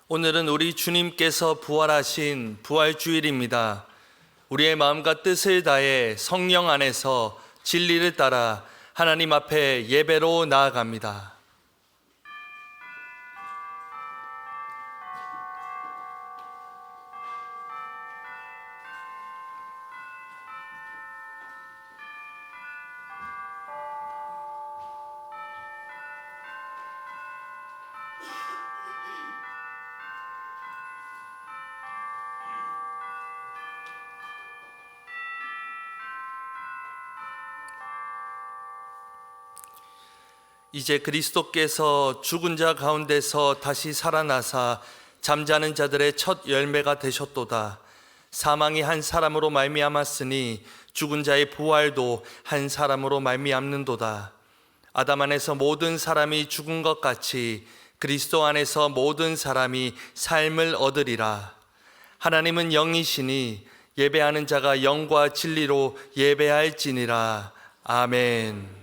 오늘은 우리 주님께서 부활하신 부활주일입니다. 우리의 마음과 뜻을 다해 성령 안에서 진리를 따라 하나님 앞에 예배로 나아갑니다. 이제 그리스도께서 죽은 자 가운데서 다시 살아나사 잠자는 자들의 첫 열매가 되셨도다. 사망이 한 사람으로 말미암았으니 죽은 자의 부활도 한 사람으로 말미암는도다. 아담 안에서 모든 사람이 죽은 것 같이 그리스도 안에서 모든 사람이 삶을 얻으리라. 하나님은 영이시니 예배하는 자가 영과 진리로 예배할지니라. 아멘.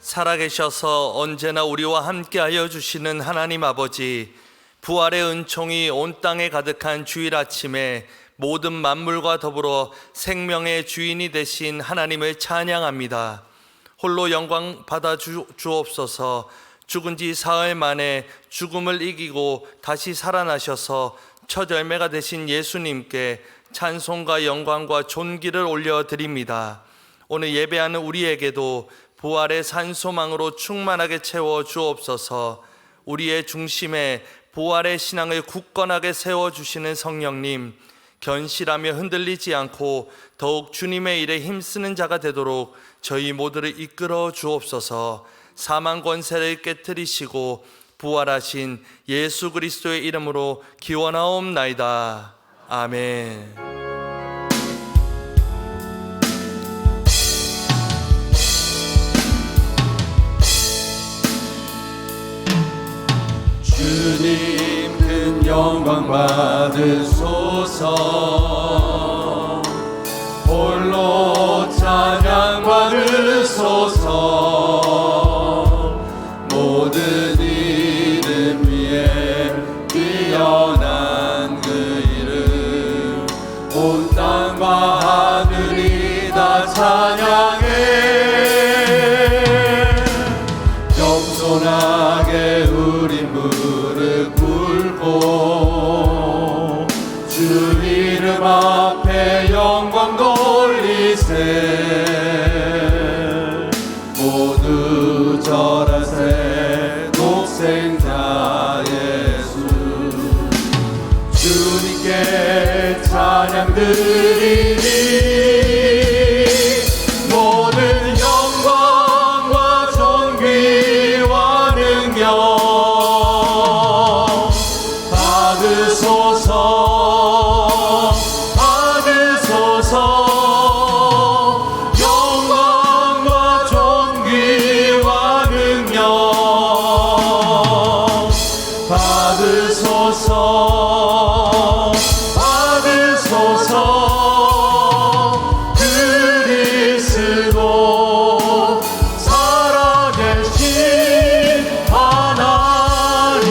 살아계셔서 언제나 우리와 함께하여 주시는 하나님 아버지, 부활의 은총이 온 땅에 가득한 주일 아침에 모든 만물과 더불어 생명의 주인이 되신 하나님을 찬양합니다. 홀로 영광 받아 주옵소서. 죽은 지 사흘 만에 죽음을 이기고 다시 살아나셔서 첫 열매가 되신 예수님께 찬송과 영광과 존귀를 올려드립니다. 오늘 예배하는 우리에게도 부활의 산소망으로 충만하게 채워 주옵소서. 우리의 중심에 부활의 신앙을 굳건하게 세워주시는 성령님, 견실하며 흔들리지 않고 더욱 주님의 일에 힘쓰는 자가 되도록 저희 모두를 이끌어 주옵소서. 사망 권세를 깨뜨리시고 부활하신 예수 그리스도의 이름으로 기원하옵나이다. 아멘. 주님 큰 영광 받으소서. 홀로 찬양 받으소서. 모든 이름 위에 뛰어난 그 이름, 온 땅과 하늘이 다 찬양해. 겸손하게 우린 무릎 꿇고 주 이름 앞에 영광 돌리세. 모두 절하세. 독생자 예수, 주님께 찬양 드리니 모든 영광과 존귀와 능력 받으소서. 받으소서. 영광과 존귀와 능력 받으소서. 받으소서. 그리스도 살아계신 하나님.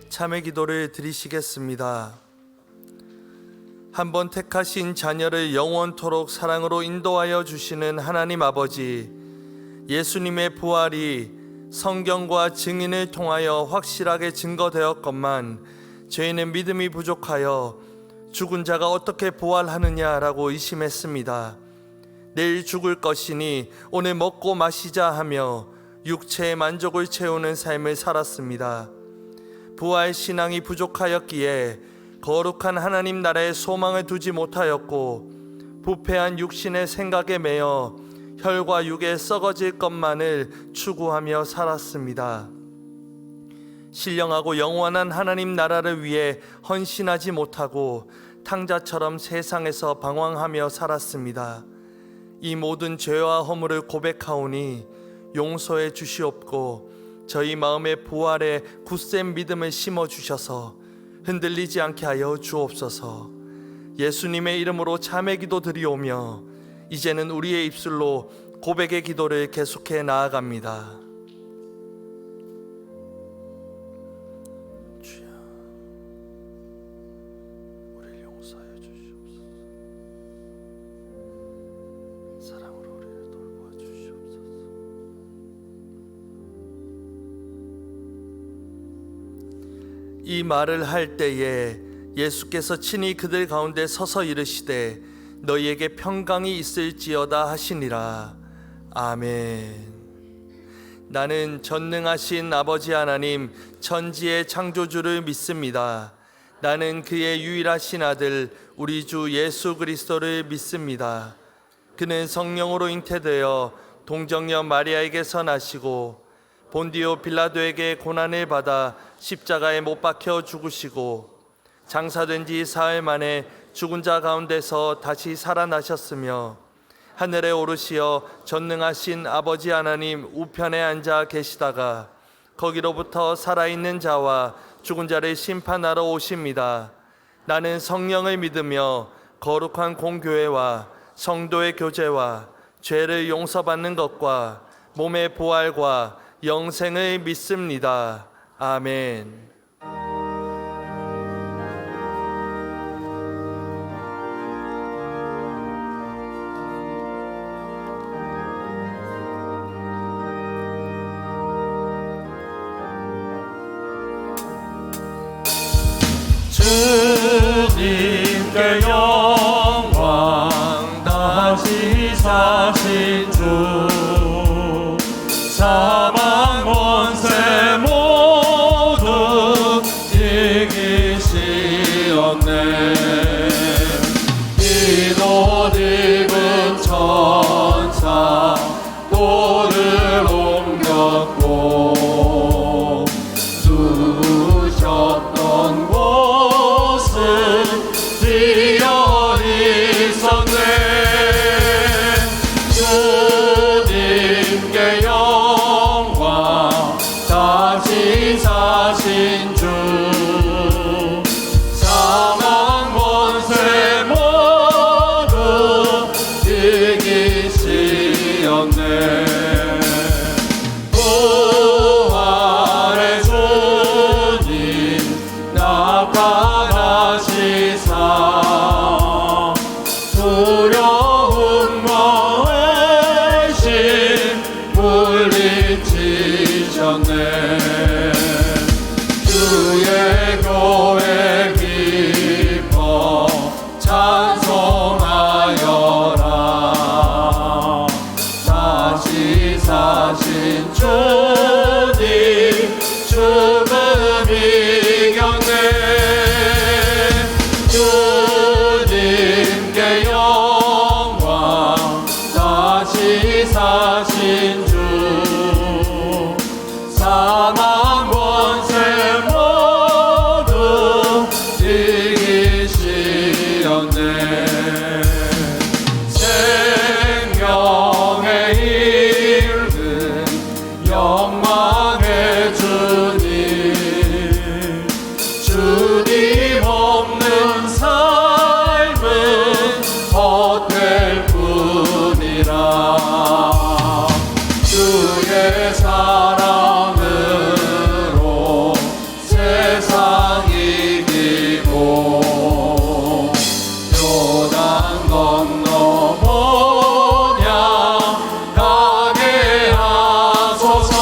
참회 기도를 드리시겠습니다. 한번 택하신 자녀를 영원토록 사랑으로 인도하여 주시는 하나님 아버지, 예수님의 부활이 성경과 증인을 통하여 확실하게 증거되었건만 저희는 믿음이 부족하여 죽은 자가 어떻게 부활하느냐라고 의심했습니다. 내일 죽을 것이니 오늘 먹고 마시자 하며 육체의 만족을 채우는 삶을 살았습니다. 부활 신앙이 부족하였기에 거룩한 하나님 나라에 소망을 두지 못하였고, 부패한 육신의 생각에 매여 혈과 육에 썩어질 것만을 추구하며 살았습니다. 신령하고 영원한 하나님 나라를 위해 헌신하지 못하고 탕자처럼 세상에서 방황하며 살았습니다. 이 모든 죄와 허물을 고백하오니 용서해 주시옵고 저희 마음의 부활에 굳센 믿음을 심어 주셔서 흔들리지 않게 하여 주옵소서. 예수님의 이름으로 참회 기도 드리오며 이제는 우리의 입술로 고백의 기도를 계속해 나아갑니다. 주여, 우리를 용서하여 주시옵소서. 사랑으로 우리를 돌보아 주시옵소서. 이 말을 할 때에 예수께서 친히 그들 가운데 서서 이르시되 너희에게 평강이 있을지어다 하시니라. 아멘. 나는 전능하신 아버지 하나님 천지의 창조주를 믿습니다. 나는 그의 유일하신 아들 우리 주 예수 그리스도를 믿습니다. 그는 성령으로 잉태되어 동정녀 마리아에게서 나시고 본디오 빌라도에게 고난을 받아 십자가에 못 박혀 죽으시고 장사된 지 사흘 만에 죽은 자 가운데서 다시 살아나셨으며 하늘에 오르시어 전능하신 아버지 하나님 우편에 앉아 계시다가 거기로부터 살아있는 자와 죽은 자를 심판하러 오십니다. 나는 성령을 믿으며 거룩한 공교회와 성도의 교제와 죄를 용서받는 것과 몸의 부활과 영생을 믿습니다. 아멘. 주님께 영광 다시 사신 주 사망 원세 모두 이기시었네. 이옷 입은 천사 돌을 옮겼고 누우셨던 곳은 비어 있었네. 주님께 영광 다시 사신 주 사망 원세 모두 이기시었네. 부활의 주님 나타나시사 두려움과 의심 물리치셨네. 주의 교회 기뻐 찬송하여라. 다시 사신 주님 죽음 이겼네. 주님께 영광 다시 사신 주 사망 원세 모두 이기시었네. 생명의 이른 영광의 주님 주님 없는 삶은 헛될 뿐이라. 주의 사랑으로 세상 이기고 요단 건너 보냐 가게 하소서.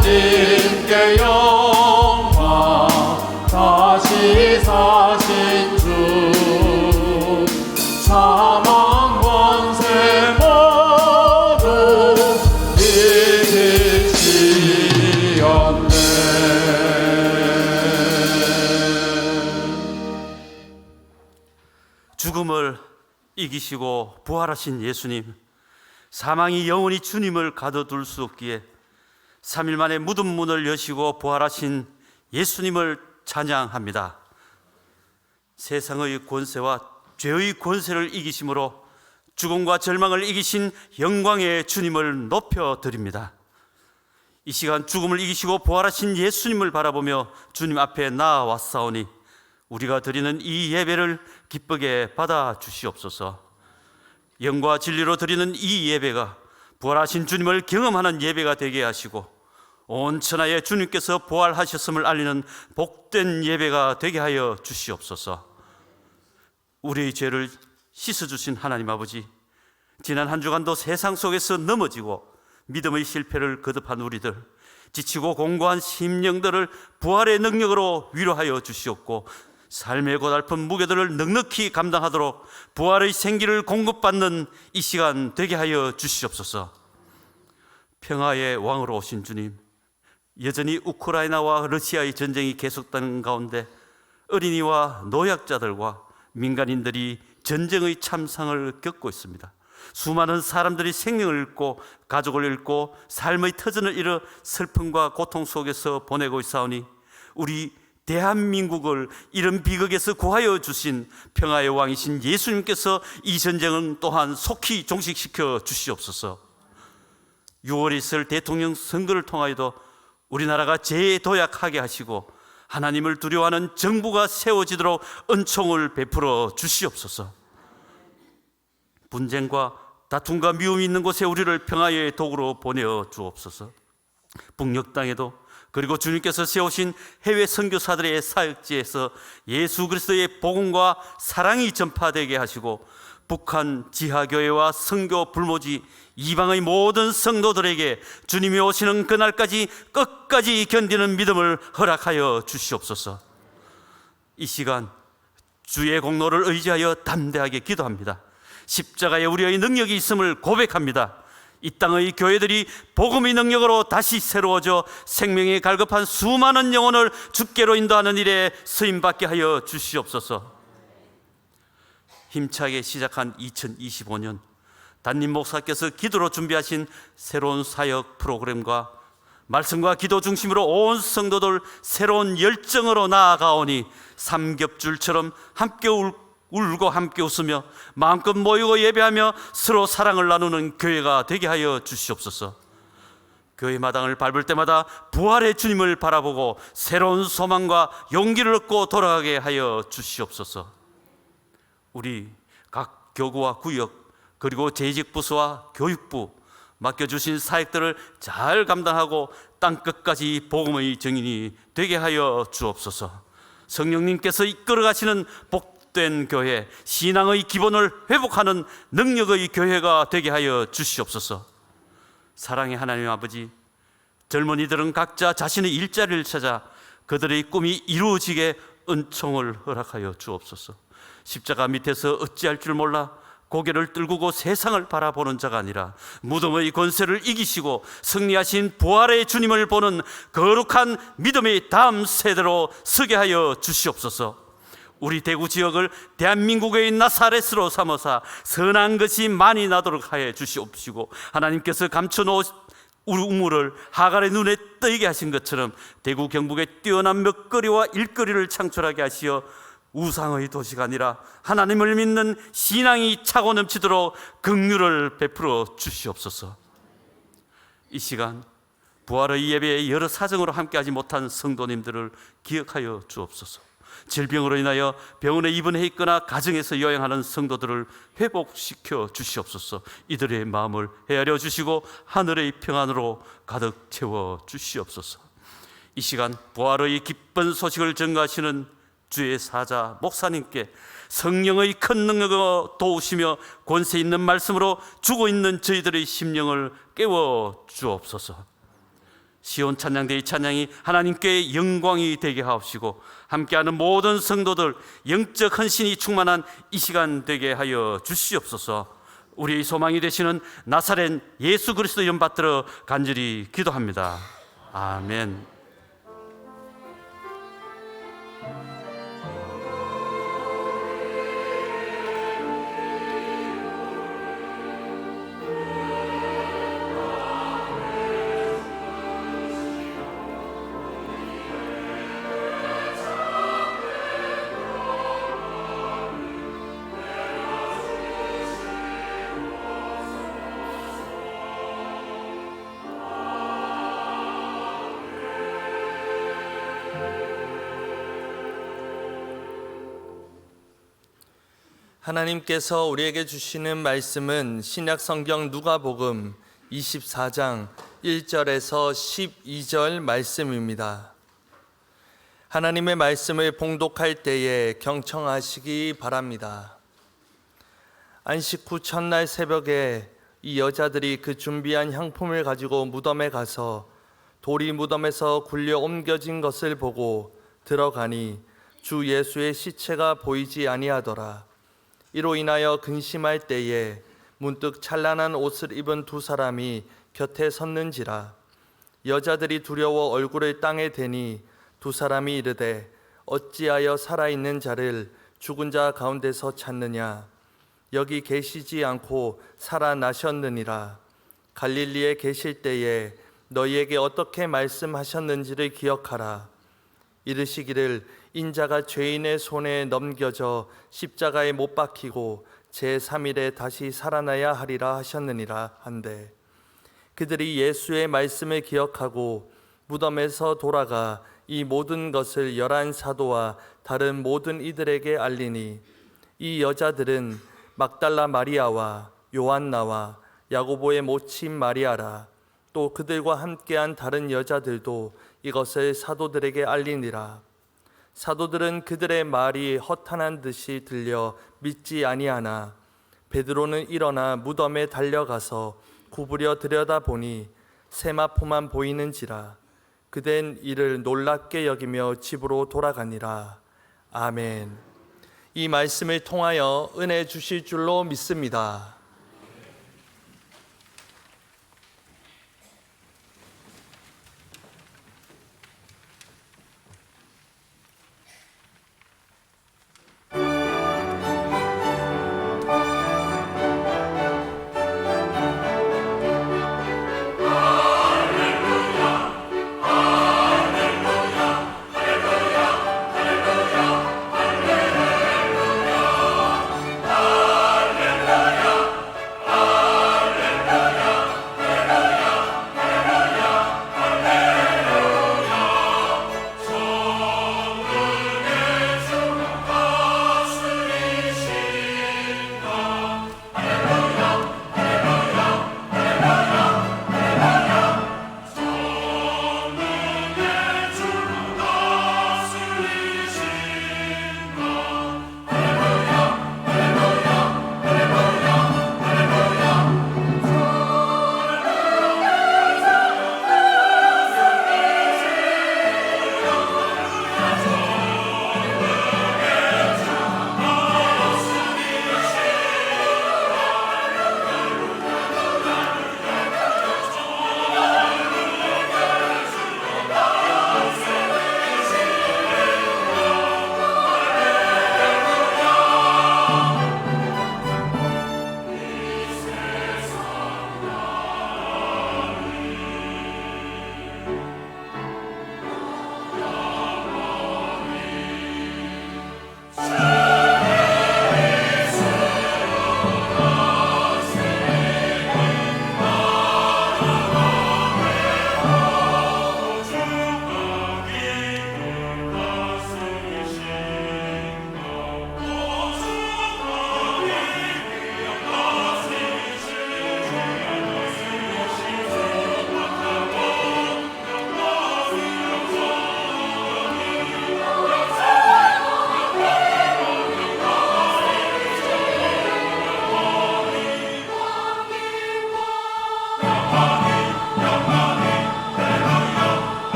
주님께 영광 다시 사신 주 사망 원세 모두 이기시었네. 죽음을 이기시고 부활하신 예수님, 사망이 영원히 주님을 가둬둘 수 없기에 3일 만에 무덤 문을 여시고 부활하신 예수님을 찬양합니다. 세상의 권세와 죄의 권세를 이기심으로 죽음과 절망을 이기신 영광의 주님을 높여드립니다. 이 시간 죽음을 이기시고 부활하신 예수님을 바라보며 주님 앞에 나아왔사오니 우리가 드리는 이 예배를 기쁘게 받아 주시옵소서. 영과 진리로 드리는 이 예배가 부활하신 주님을 경험하는 예배가 되게 하시고 온 천하에 주님께서 부활하셨음을 알리는 복된 예배가 되게 하여 주시옵소서. 우리의 죄를 씻어주신 하나님 아버지, 지난 한 주간도 세상 속에서 넘어지고 믿음의 실패를 거듭한 우리들, 지치고 공고한 심령들을 부활의 능력으로 위로하여 주시옵고 삶의 고달픈 무게들을 넉넉히 감당하도록 부활의 생기를 공급받는 이 시간 되게 하여 주시옵소서. 평화의 왕으로 오신 주님, 여전히 우크라이나와 러시아의 전쟁이 계속되는 가운데 어린이와 노약자들과 민간인들이 전쟁의 참상을 겪고 있습니다. 수많은 사람들이 생명을 잃고 가족을 잃고 삶의 터전을 잃어 슬픔과 고통 속에서 보내고 있사오니 우리 대한민국을 이런 비극에서 구하여 주신 평화의 왕이신 예수님께서 이 전쟁은 또한 속히 종식시켜 주시옵소서. 6월에 있을 대통령 선거를 통하여도 우리나라가 재도약하게 하시고 하나님을 두려워하는 정부가 세워지도록 은총을 베풀어 주시옵소서. 분쟁과 다툼과 미움이 있는 곳에 우리를 평화의 도구로 보내어 주옵소서. 북녘 땅에도 그리고 주님께서 세우신 해외 선교사들의 사역지에서 예수 그리스도의 복음과 사랑이 전파되게 하시고 북한 지하교회와 선교 불모지 이방의 모든 성도들에게 주님이 오시는 그날까지 끝까지 견디는 믿음을 허락하여 주시옵소서. 이 시간 주의 공로를 의지하여 담대하게 기도합니다. 십자가에 우리의 능력이 있음을 고백합니다. 이 땅의 교회들이 복음의 능력으로 다시 새로워져 생명이 갈급한 수많은 영혼을 주께로 인도하는 일에 쓰임받게 하여 주시옵소서. 힘차게 시작한 2025년, 담임 목사께서 기도로 준비하신 새로운 사역 프로그램과 말씀과 기도 중심으로 온 성도들 새로운 열정으로 나아가오니 삼겹줄처럼 함께 울고 함께 웃으며 마음껏 모이고 예배하며 서로 사랑을 나누는 교회가 되게 하여 주시옵소서. 교회 마당을 밟을 때마다 부활의 주님을 바라보고 새로운 소망과 용기를 얻고 돌아가게 하여 주시옵소서. 우리 각 교구와 구역 그리고 재직부서와 교육부 맡겨주신 사역들을 잘 감당하고 땅끝까지 복음의 증인이 되게 하여 주옵소서. 성령님께서 이끌어가시는 복된 교회, 신앙의 기본을 회복하는 능력의 교회가 되게 하여 주시옵소서. 사랑의 하나님 아버지, 젊은이들은 각자 자신의 일자리를 찾아 그들의 꿈이 이루어지게 은총을 허락하여 주옵소서. 십자가 밑에서 어찌할 줄 몰라 고개를 떨구고 세상을 바라보는 자가 아니라 무덤의 권세를 이기시고 승리하신 부활의 주님을 보는 거룩한 믿음의 다음 세대로 서게 하여 주시옵소서. 우리 대구 지역을 대한민국의 나사렛으로 삼으사 선한 것이 많이 나도록 하여 주시옵시고, 하나님께서 감춰놓은 우물을 하갈의 눈에 뜨이게 하신 것처럼 대구 경북에 뛰어난 먹거리와 일거리를 창출하게 하시어 우상의 도시가 아니라 하나님을 믿는 신앙이 차고 넘치도록 긍휼을 베풀어 주시옵소서. 이 시간 부활의 예배에 여러 사정으로 함께하지 못한 성도님들을 기억하여 주옵소서. 질병으로 인하여 병원에 입원해 있거나 가정에서 요양하는 성도들을 회복시켜 주시옵소서. 이들의 마음을 헤아려 주시고 하늘의 평안으로 가득 채워 주시옵소서. 이 시간 부활의 기쁜 소식을 전가하시는 주의 사자 목사님께 성령의 큰 능력으로 도우시며 권세 있는 말씀으로 죽어 있는 저희들의 심령을 깨워 주옵소서. 시온 찬양대의 찬양이 하나님께 영광이 되게 하옵시고 함께하는 모든 성도들 영적 헌신이 충만한 이 시간 되게 하여 주시옵소서. 우리의 소망이 되시는 나사렛 예수 그리스도 이름 받들어 간절히 기도합니다. 아멘. 하나님께서 우리에게 주시는 말씀은 신약 성경 누가복음 24장 1절에서 12절 말씀입니다. 하나님의 말씀을 봉독할 때에 경청하시기 바랍니다. 안식 후 첫날 새벽에 이 여자들이 그 준비한 향품을 가지고 무덤에 가서 돌이 무덤에서 굴려 옮겨진 것을 보고 들어가니 주 예수의 시체가 보이지 아니하더라. 이로 인하여 근심할 때에 문득 찬란한 옷을 입은 두 사람이 곁에 섰는지라. 여자들이 두려워 얼굴을 땅에 대니 두 사람이 이르되 어찌하여 살아있는 자를 죽은 자 가운데서 찾느냐. 여기 계시지 않고 살아나셨느니라. 갈릴리에 계실 때에 너희에게 어떻게 말씀하셨는지를 기억하라. 이르시기를 인자가 죄인의 손에 넘겨져 십자가에 못 박히고 제3일에 다시 살아나야 하리라 하셨느니라 한데, 그들이 예수의 말씀을 기억하고 무덤에서 돌아가 이 모든 것을 11 사도와 다른 모든 이들에게 알리니, 이 여자들은 막달라 마리아와 요한나와 야고보의 모친 마리아라. 또 그들과 함께한 다른 여자들도 이것을 사도들에게 알리니라. 사도들은 그들의 말이 허탄한 듯이 들려 믿지 아니하나 베드로는 일어나 무덤에 달려가서 구부려 들여다보니 세마포만 보이는지라. 그댄 이를 놀랍게 여기며 집으로 돌아가니라. 아멘. 이 말씀을 통하여 은혜 주실 줄로 믿습니다.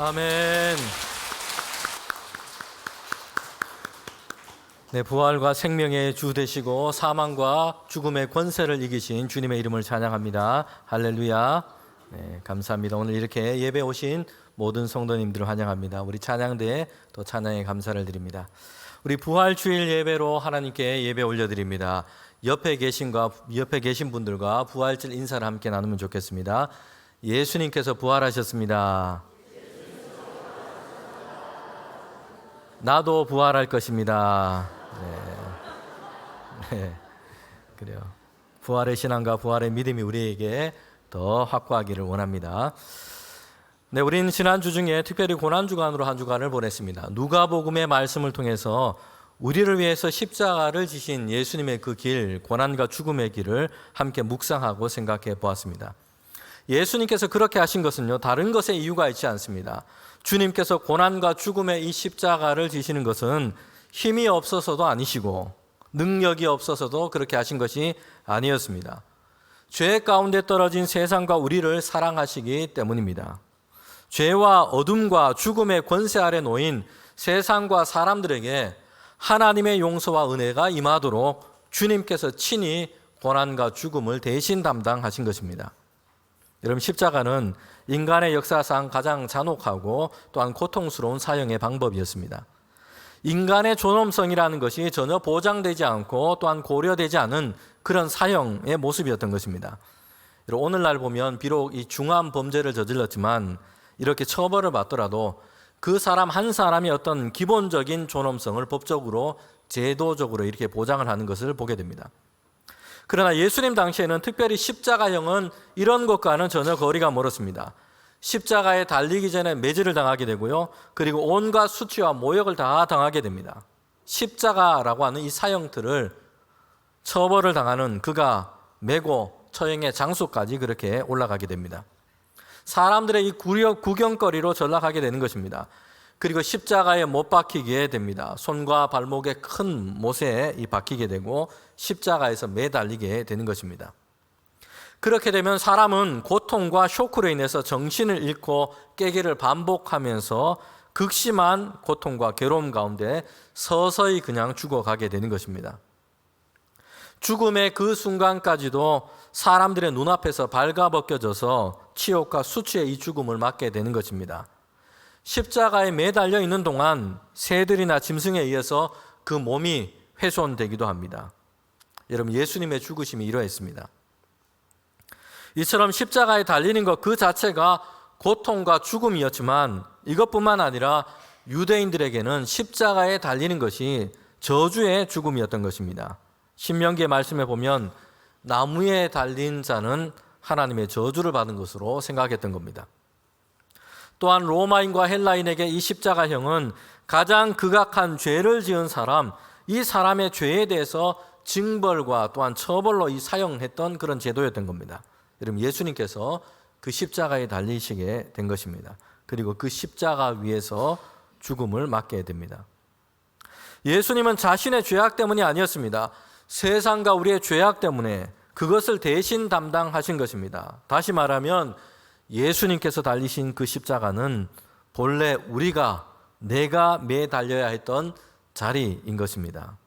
아멘. 네, 부활과 생명의 주 되시고 사망과 죽음의 권세를 이기신 주님의 이름을 찬양합니다. 할렐루야. 네, 감사합니다. 오늘 이렇게 예배 오신 모든 성도님들을 환영합니다. 우리 찬양대에 또 찬양의 감사를 드립니다. 우리 부활주일 예배로 하나님께 예배 올려드립니다. 옆에 계신 분들과 부활절 인사를 함께 나누면 좋겠습니다. 예수님께서 부활하셨습니다. 나도 부활할 것입니다. 네, 그래요. 부활의 신앙과 부활의 믿음이 우리에게 더 확고하기를 원합니다. 네, 우리는 지난주 중에 특별히 고난주간으로 한 주간을 보냈습니다. 누가복음의 말씀을 통해서 우리를 위해서 십자가를 지신 예수님의 그 길, 고난과 죽음의 길을 함께 묵상하고 생각해 보았습니다. 예수님께서 그렇게 하신 것은요, 다른 것에 이유가 있지 않습니다. 주님께서 고난과 죽음의 이 십자가를 지시는 것은 힘이 없어서도 아니시고 능력이 없어서도 그렇게 하신 것이 아니었습니다. 죄 가운데 떨어진 세상과 우리를 사랑하시기 때문입니다. 죄와 어둠과 죽음의 권세 아래 놓인 세상과 사람들에게 하나님의 용서와 은혜가 임하도록 주님께서 친히 고난과 죽음을 대신 담당하신 것입니다. 여러분, 십자가는 인간의 역사상 가장 잔혹하고 또한 고통스러운 사형의 방법이었습니다. 인간의 존엄성이라는 것이 전혀 보장되지 않고 또한 고려되지 않은 그런 사형의 모습이었던 것입니다. 오늘날 보면 비록 이 중한 범죄를 저질렀지만 이렇게 처벌을 받더라도 그 사람 한 사람이 어떤 기본적인 존엄성을 법적으로 제도적으로 이렇게 보장을 하는 것을 보게 됩니다. 그러나 예수님 당시에는 특별히 십자가형은 이런 것과는 전혀 거리가 멀었습니다. 십자가에 달리기 전에 매질을 당하게 되고요, 그리고 온갖 수치와 모욕을 다 당하게 됩니다. 십자가라고 하는 이 사형틀을 처벌을 당하는 그가 메고 처형의 장소까지 그렇게 올라가게 됩니다. 사람들의 이 구경거리로 전락하게 되는 것입니다. 그리고 십자가에 못 박히게 됩니다. 손과 발목에 큰 못에 박히게 되고 십자가에서 매달리게 되는 것입니다. 그렇게 되면 사람은 고통과 쇼크로 인해서 정신을 잃고 깨기를 반복하면서 극심한 고통과 괴로움 가운데 서서히 그냥 죽어가게 되는 것입니다. 죽음의 그 순간까지도 사람들의 눈앞에서 발가벗겨져서 치욕과 수치의 이 죽음을 맞게 되는 것입니다. 십자가에 매달려 있는 동안 새들이나 짐승에 의해서 그 몸이 훼손되기도 합니다. 여러분, 예수님의 죽으심이 이러했습니다. 이처럼 십자가에 달리는 것 그 자체가 고통과 죽음이었지만 이것뿐만 아니라 유대인들에게는 십자가에 달리는 것이 저주의 죽음이었던 것입니다. 신명기의 말씀에 보면 나무에 달린 자는 하나님의 저주를 받은 것으로 생각했던 겁니다. 또한 로마인과 헬라인에게 이 십자가형은 가장 극악한 죄를 지은 사람, 이 사람의 죄에 대해서 징벌과 또한 처벌로 이 사용했던 그런 제도였던 겁니다. 여러분, 예수님께서 그 십자가에 달리시게 된 것입니다. 그리고 그 십자가 위에서 죽음을 맞게 됩니다. 예수님은 자신의 죄악 때문이 아니었습니다. 세상과 우리의 죄악 때문에 그것을 대신 담당하신 것입니다. 다시 말하면 예수님께서 달리신 그 십자가는 본래 내가 매달려야 했던 자리인 것입니다.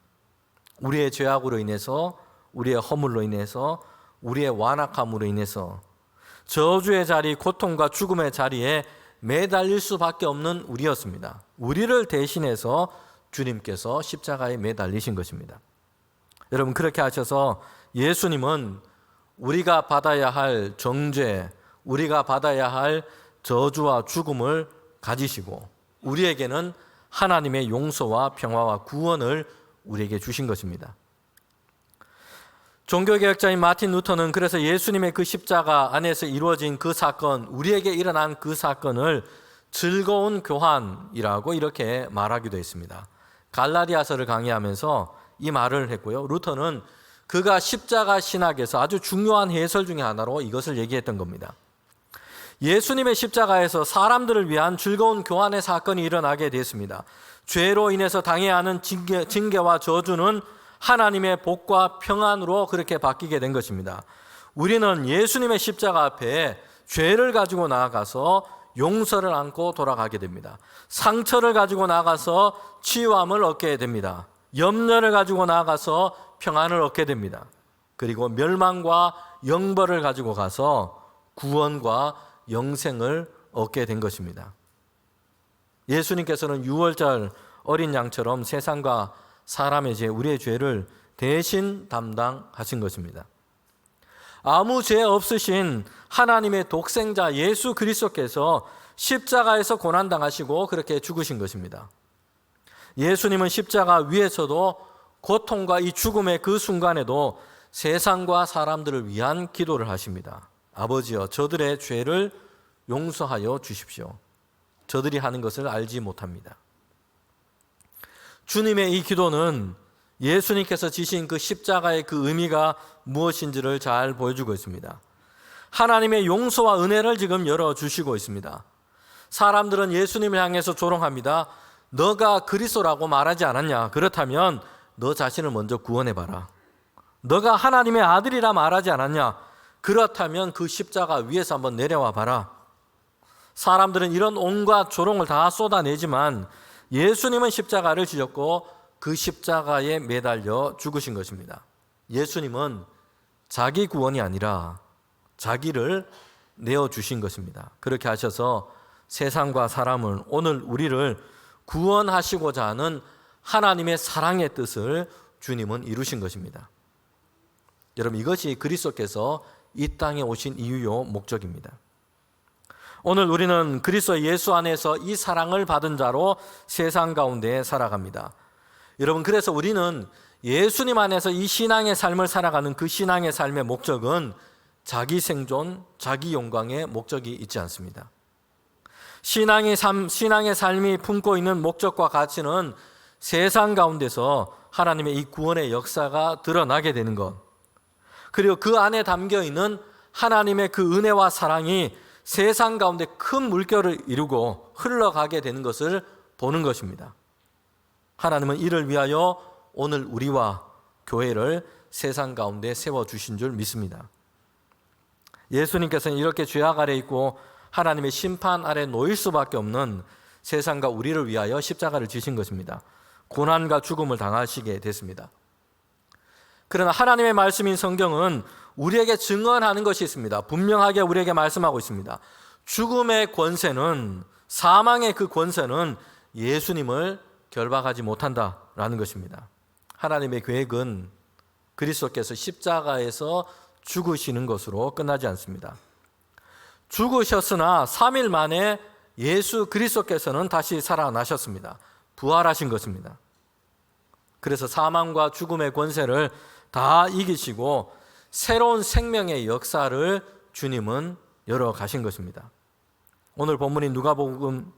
우리의 죄악으로 인해서, 우리의 허물로 인해서, 우리의 완악함으로 인해서 저주의 자리, 고통과 죽음의 자리에 매달릴 수밖에 없는 우리였습니다. 우리를 대신해서 주님께서 십자가에 매달리신 것입니다. 여러분, 그렇게 하셔서 예수님은 우리가 받아야 할 정죄, 우리가 받아야 할 저주와 죽음을 가지시고 우리에게는 하나님의 용서와 평화와 구원을 우리에게 주신 것입니다. 종교개혁자인 마틴 루터는 그래서 예수님의 그 십자가 안에서 이루어진 그 사건, 우리에게 일어난 그 사건을 즐거운 교환이라고 이렇게 말하기도 했습니다. 갈라디아서를 강의하면서 이 말을 했고요. 루터는 그가 십자가 신학에서 아주 중요한 해설 중에 하나로 이것을 얘기했던 겁니다. 예수님의 십자가에서 사람들을 위한 즐거운 교환의 사건이 일어나게 됐습니다. 죄로 인해서 당해야 하는 징계와 저주는 하나님의 복과 평안으로 그렇게 바뀌게 된 것입니다. 우리는 예수님의 십자가 앞에 죄를 가지고 나아가서 용서를 안고 돌아가게 됩니다. 상처를 가지고 나가서 치유함을 얻게 됩니다. 염려를 가지고 나가서 평안을 얻게 됩니다. 그리고 멸망과 영벌을 가지고 가서 구원과 영생을 얻게 된 것입니다. 예수님께서는 유월절 어린 양처럼 세상과 사람의 죄, 우리의 죄를 대신 담당하신 것입니다. 아무 죄 없으신 하나님의 독생자 예수 그리스도께서 십자가에서 고난당하시고 그렇게 죽으신 것입니다. 예수님은 십자가 위에서도 고통과 이 죽음의 그 순간에도 세상과 사람들을 위한 기도를 하십니다. 아버지여, 저들의 죄를 용서하여 주십시오. 저들이 하는 것을 알지 못합니다. 주님의 이 기도는 예수님께서 지신 그 십자가의 그 의미가 무엇인지를 잘 보여주고 있습니다. 하나님의 용서와 은혜를 지금 열어주시고 있습니다. 사람들은 예수님을 향해서 조롱합니다. 너가 그리스도라고 말하지 않았냐? 그렇다면 너 자신을 먼저 구원해봐라. 너가 하나님의 아들이라 말하지 않았냐? 그렇다면 그 십자가 위에서 한번 내려와 봐라. 사람들은 이런 온갖 조롱을 다 쏟아내지만 예수님은 십자가를 지셨고 그 십자가에 매달려 죽으신 것입니다. 예수님은 자기 구원이 아니라 자기를 내어주신 것입니다. 그렇게 하셔서 세상과 사람을, 오늘 우리를 구원하시고자 하는 하나님의 사랑의 뜻을 주님은 이루신 것입니다. 여러분, 이것이 그리스도께서 이 땅에 오신 이유요 목적입니다. 오늘 우리는 그리스도 예수 안에서 이 사랑을 받은 자로 세상 가운데 살아갑니다. 여러분, 그래서 우리는 예수님 안에서 이 신앙의 삶을 살아가는 그 신앙의 삶의 목적은 자기 생존, 자기 영광의 목적이 있지 않습니다. 신앙의 삶이 품고 있는 목적과 가치는 세상 가운데서 하나님의 이 구원의 역사가 드러나게 되는 것, 그리고 그 안에 담겨 있는 하나님의 그 은혜와 사랑이 세상 가운데 큰 물결을 이루고 흘러가게 되는 것을 보는 것입니다. 하나님은 이를 위하여 오늘 우리와 교회를 세상 가운데 세워주신 줄 믿습니다. 예수님께서는 이렇게 죄악 아래 있고 하나님의 심판 아래 놓일 수밖에 없는 세상과 우리를 위하여 십자가를 지신 것입니다. 고난과 죽음을 당하시게 됐습니다. 그러나 하나님의 말씀인 성경은 우리에게 증언하는 것이 있습니다. 분명하게 우리에게 말씀하고 있습니다. 죽음의 권세는, 사망의 그 권세는 예수님을 결박하지 못한다라는 것입니다. 하나님의 계획은 그리스도께서 십자가에서 죽으시는 것으로 끝나지 않습니다. 죽으셨으나 3일 만에 예수 그리스도께서는 다시 살아나셨습니다. 부활하신 것입니다. 그래서 사망과 죽음의 권세를 다 이기시고 새로운 생명의 역사를 주님은 열어가신 것입니다. 오늘 본문인 누가복음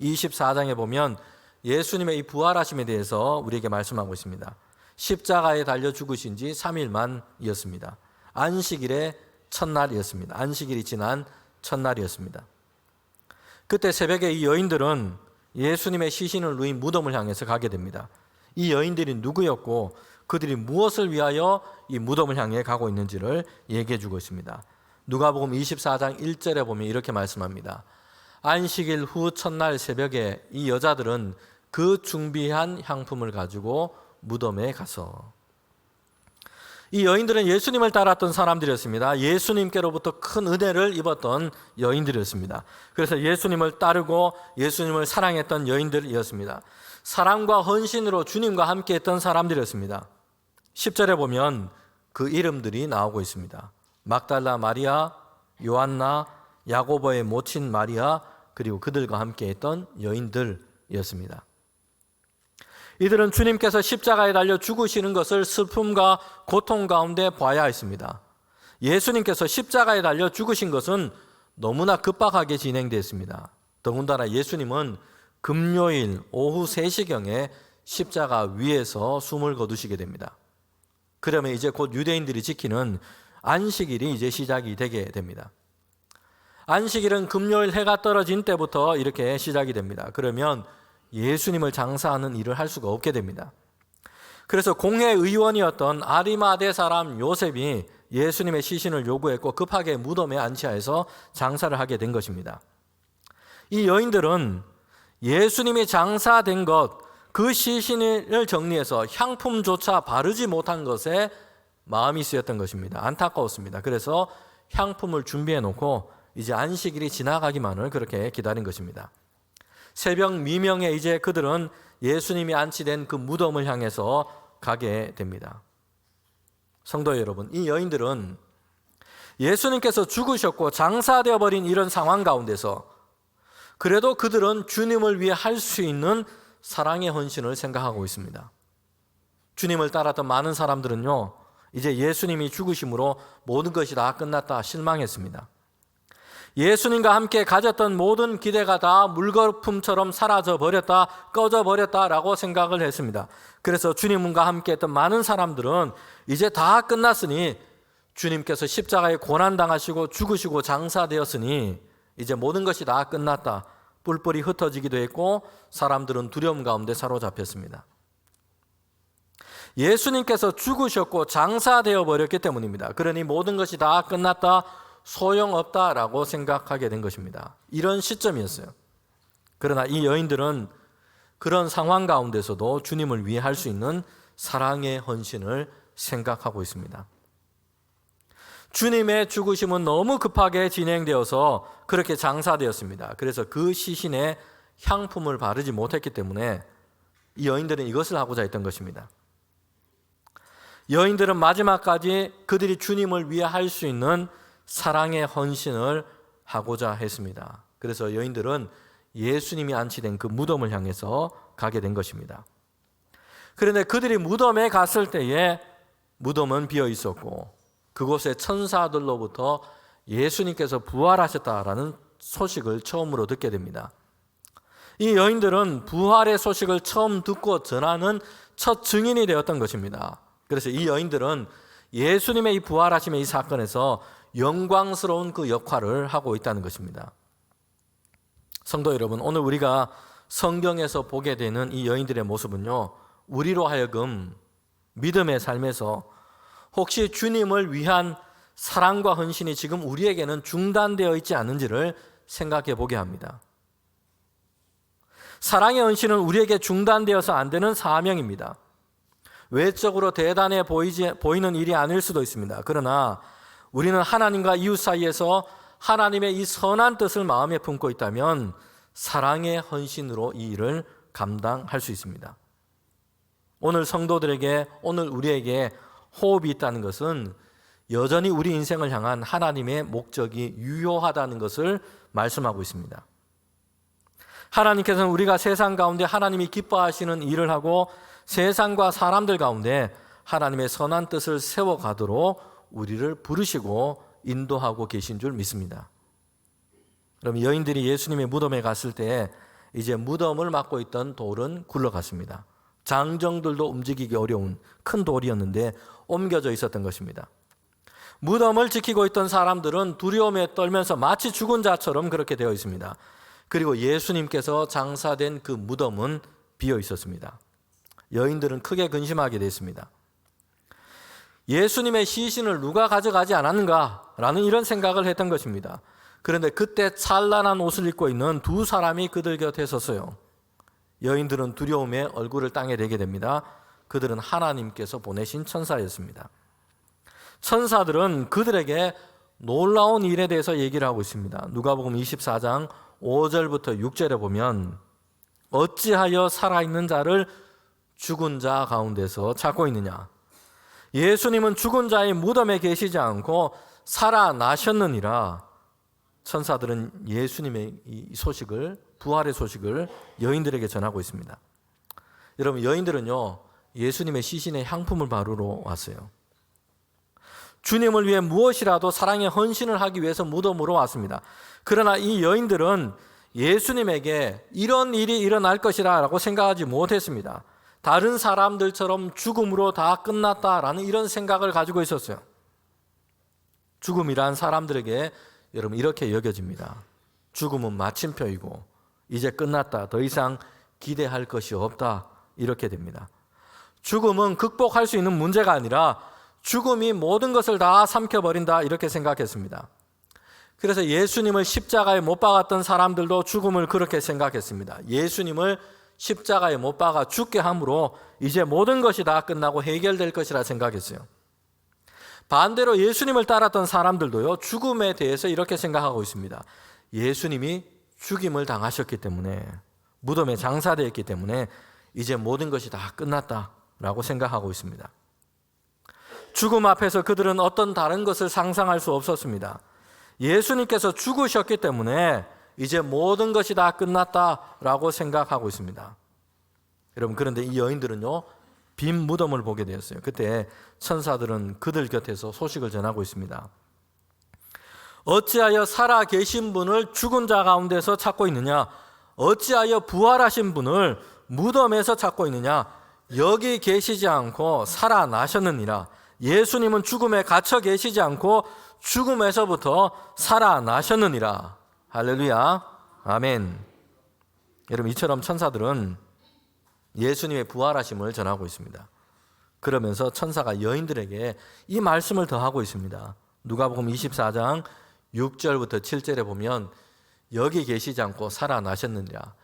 24장에 보면 예수님의 이 부활하심에 대해서 우리에게 말씀하고 있습니다. 십자가에 달려 죽으신 지 3일만이었습니다. 안식일의 첫날이었습니다. 안식일이 지난 첫날이었습니다. 그때 새벽에 이 여인들은 예수님의 시신을 누인 무덤을 향해서 가게 됩니다. 이 여인들이 누구였고 그들이 무엇을 위하여 이 무덤을 향해 가고 있는지를 얘기해 주고 있습니다. 누가복음 24장 1절에 보면 이렇게 말씀합니다. 안식일 후 첫날 새벽에 이 여자들은 그 준비한 향품을 가지고 무덤에 가서, 이 여인들은 예수님을 따랐던 사람들이었습니다. 예수님께로부터 큰 은혜를 입었던 여인들이었습니다. 그래서 예수님을 따르고 예수님을 사랑했던 여인들이었습니다. 사랑과 헌신으로 주님과 함께했던 사람들이었습니다. 10절에 보면 그 이름들이 나오고 있습니다. 막달라 마리아, 요한나, 야고보의 모친 마리아, 그리고 그들과 함께했던 여인들이었습니다. 이들은 주님께서 십자가에 달려 죽으시는 것을 슬픔과 고통 가운데 봐야 했습니다. 예수님께서 십자가에 달려 죽으신 것은 너무나 급박하게 진행됐습니다. 더군다나 예수님은 금요일 오후 3시경에 십자가 위에서 숨을 거두시게 됩니다. 그러면 이제 곧 유대인들이 지키는 안식일이 이제 시작이 되게 됩니다. 안식일은 금요일 해가 떨어진 때부터 이렇게 시작이 됩니다. 그러면 예수님을 장사하는 일을 할 수가 없게 됩니다. 그래서 공회의원이었던 아리마대 사람 요셉이 예수님의 시신을 요구했고 급하게 무덤에 안치하여서 장사를 하게 된 것입니다. 이 여인들은 예수님이 장사된 것, 그 시신을 정리해서 향품조차 바르지 못한 것에 마음이 쓰였던 것입니다. 안타까웠습니다. 그래서 향품을 준비해 놓고 이제 안식일이 지나가기만을 그렇게 기다린 것입니다. 새벽 미명에 이제 그들은 예수님이 안치된 그 무덤을 향해서 가게 됩니다. 성도 여러분, 이 여인들은 예수님께서 죽으셨고 장사되어 버린 이런 상황 가운데서 그래도 그들은 주님을 위해 할 수 있는 사랑의 헌신을 생각하고 있습니다. 주님을 따랐던 많은 사람들은요, 이제 예수님이 죽으심으로 모든 것이 다 끝났다 실망했습니다. 예수님과 함께 가졌던 모든 기대가 다 물거품처럼 사라져 버렸다, 꺼져 버렸다라고 생각을 했습니다. 그래서 주님과 함께 했던 많은 사람들은 이제 다 끝났으니, 주님께서 십자가에 고난당하시고 죽으시고 장사되었으니 이제 모든 것이 다 끝났다, 뿔뿔이 흩어지기도 했고 사람들은 두려움 가운데 사로잡혔습니다. 예수님께서 죽으셨고 장사되어 버렸기 때문입니다. 그러니 모든 것이 다 끝났다, 소용없다라고 생각하게 된 것입니다. 이런 시점이었어요. 그러나 이 여인들은 그런 상황 가운데서도 주님을 위해 할 수 있는 사랑의 헌신을 생각하고 있습니다. 주님의 죽으심은 너무 급하게 진행되어서 그렇게 장사되었습니다. 그래서 그 시신에 향품을 바르지 못했기 때문에 이 여인들은 이것을 하고자 했던 것입니다. 여인들은 마지막까지 그들이 주님을 위해 할 수 있는 사랑의 헌신을 하고자 했습니다. 그래서 여인들은 예수님이 안치된 그 무덤을 향해서 가게 된 것입니다. 그런데 그들이 무덤에 갔을 때에 무덤은 비어 있었고 그곳에 천사들로부터 예수님께서 부활하셨다라는 소식을 처음으로 듣게 됩니다. 이 여인들은 부활의 소식을 처음 듣고 전하는 첫 증인이 되었던 것입니다. 그래서 이 여인들은 예수님의 이 부활하심의 이 사건에서 영광스러운 그 역할을 하고 있다는 것입니다. 성도 여러분, 오늘 우리가 성경에서 보게 되는 이 여인들의 모습은요, 우리로 하여금 믿음의 삶에서 혹시 주님을 위한 사랑과 헌신이 지금 우리에게는 중단되어 있지 않은지를 생각해 보게 합니다. 사랑의 헌신은 우리에게 중단되어서 안 되는 사명입니다. 외적으로 대단해 보이는 일이 아닐 수도 있습니다. 그러나 우리는 하나님과 이웃 사이에서 하나님의 이 선한 뜻을 마음에 품고 있다면 사랑의 헌신으로 이 일을 감당할 수 있습니다. 오늘 성도들에게, 오늘 우리에게 호흡이 있다는 것은 여전히 우리 인생을 향한 하나님의 목적이 유효하다는 것을 말씀하고 있습니다. 하나님께서는 우리가 세상 가운데 하나님이 기뻐하시는 일을 하고 세상과 사람들 가운데 하나님의 선한 뜻을 세워가도록 우리를 부르시고 인도하고 계신 줄 믿습니다. 그럼 여인들이 예수님의 무덤에 갔을 때 이제 무덤을 막고 있던 돌은 굴러갔습니다. 장정들도 움직이기 어려운 큰 돌이었는데 옮겨져 있었던 것입니다. 무덤을 지키고 있던 사람들은 두려움에 떨면서 마치 죽은 자처럼 그렇게 되어 있습니다. 그리고 예수님께서 장사된 그 무덤은 비어 있었습니다. 여인들은 크게 근심하게 됐습니다. 예수님의 시신을 누가 가져가지 않았는가라는 이런 생각을 했던 것입니다. 그런데 그때 찬란한 옷을 입고 있는 두 사람이 그들 곁에 섰어요. 여인들은 두려움에 얼굴을 땅에 대게 됩니다. 그들은 하나님께서 보내신 천사였습니다. 천사들은 그들에게 놀라운 일에 대해서 얘기를 하고 있습니다. 누가복음 24장 5절부터 6절에 보면 어찌하여 살아있는 자를 죽은 자 가운데서 찾고 있느냐. 예수님은 죽은 자의 무덤에 계시지 않고 살아나셨느니라. 천사들은 예수님의 이 소식을, 부활의 소식을 여인들에게 전하고 있습니다. 여러분, 여인들은요, 예수님의 시신에 향품을 바르러 왔어요. 주님을 위해 무엇이라도 사랑의 헌신을 하기 위해서 무덤으로 왔습니다. 그러나 이 여인들은 예수님에게 이런 일이 일어날 것이라 라고 생각하지 못했습니다. 다른 사람들처럼 죽음으로 다 끝났다라는 이런 생각을 가지고 있었어요. 죽음이란 사람들에게 여러분 이렇게 여겨집니다. 죽음은 마침표이고 이제 끝났다, 더 이상 기대할 것이 없다, 이렇게 됩니다. 죽음은 극복할 수 있는 문제가 아니라 죽음이 모든 것을 다 삼켜버린다, 이렇게 생각했습니다. 그래서 예수님을 십자가에 못 박았던 사람들도 죽음을 그렇게 생각했습니다. 예수님을 십자가에 못 박아 죽게 함으로 이제 모든 것이 다 끝나고 해결될 것이라 생각했어요. 반대로 예수님을 따랐던 사람들도요, 죽음에 대해서 이렇게 생각하고 있습니다. 예수님이 죽임을 당하셨기 때문에, 무덤에 장사되었기 때문에 이제 모든 것이 다 끝났다라고 생각하고 있습니다. 죽음 앞에서 그들은 어떤 다른 것을 상상할 수 없었습니다. 예수님께서 죽으셨기 때문에 이제 모든 것이 다 끝났다라고 생각하고 있습니다. 여러분, 그런데 이 여인들은요, 빈 무덤을 보게 되었어요. 그때 천사들은 그들 곁에서 소식을 전하고 있습니다. 어찌하여 살아 계신 분을 죽은 자 가운데서 찾고 있느냐? 어찌하여 부활하신 분을 무덤에서 찾고 있느냐? 여기 계시지 않고 살아나셨느니라. 예수님은 죽음에 갇혀 계시지 않고 죽음에서부터 살아나셨느니라. 할렐루야. 아멘. 여러분, 이처럼 천사들은 예수님의 부활하심을 전하고 있습니다. 그러면서 천사가 여인들에게 이 말씀을 더하고 있습니다. 누가복음 24장 6절부터 7절에 보면 여기 계시지 않고 살아나셨느니라.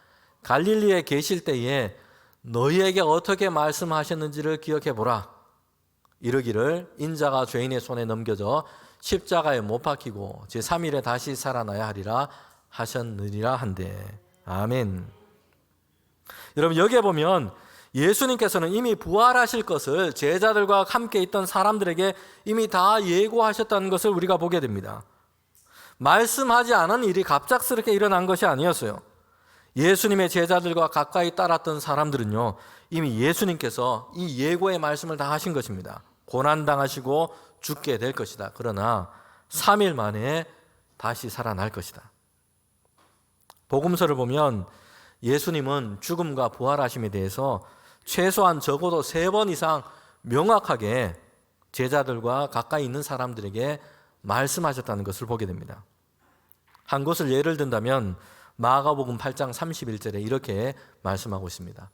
갈릴리에 계실 때에 너희에게 어떻게 말씀하셨는지를 기억해 보라. 이르기를 인자가 죄인의 손에 넘겨져 십자가에 못 박히고 제3일에 다시 살아나야 하리라 하셨느니라 한데. 아멘. 여러분, 여기에 보면 예수님께서는 이미 부활하실 것을 제자들과 함께 있던 사람들에게 이미 다 예고하셨다는 것을 우리가 보게 됩니다. 말씀하지 않은 일이 갑작스럽게 일어난 것이 아니었어요. 예수님의 제자들과 가까이 따랐던 사람들은요, 이미 예수님께서 이 예고의 말씀을 다 하신 것입니다. 고난당하시고 죽게 될 것이다. 그러나 3일 만에 다시 살아날 것이다. 복음서를 보면 예수님은 죽음과 부활하심에 대해서 최소한 적어도 3번 이상 명확하게 제자들과 가까이 있는 사람들에게 말씀하셨다는 것을 보게 됩니다. 한 것을 예를 든다면 마가복음 8장 31절에 이렇게 말씀하고 있습니다.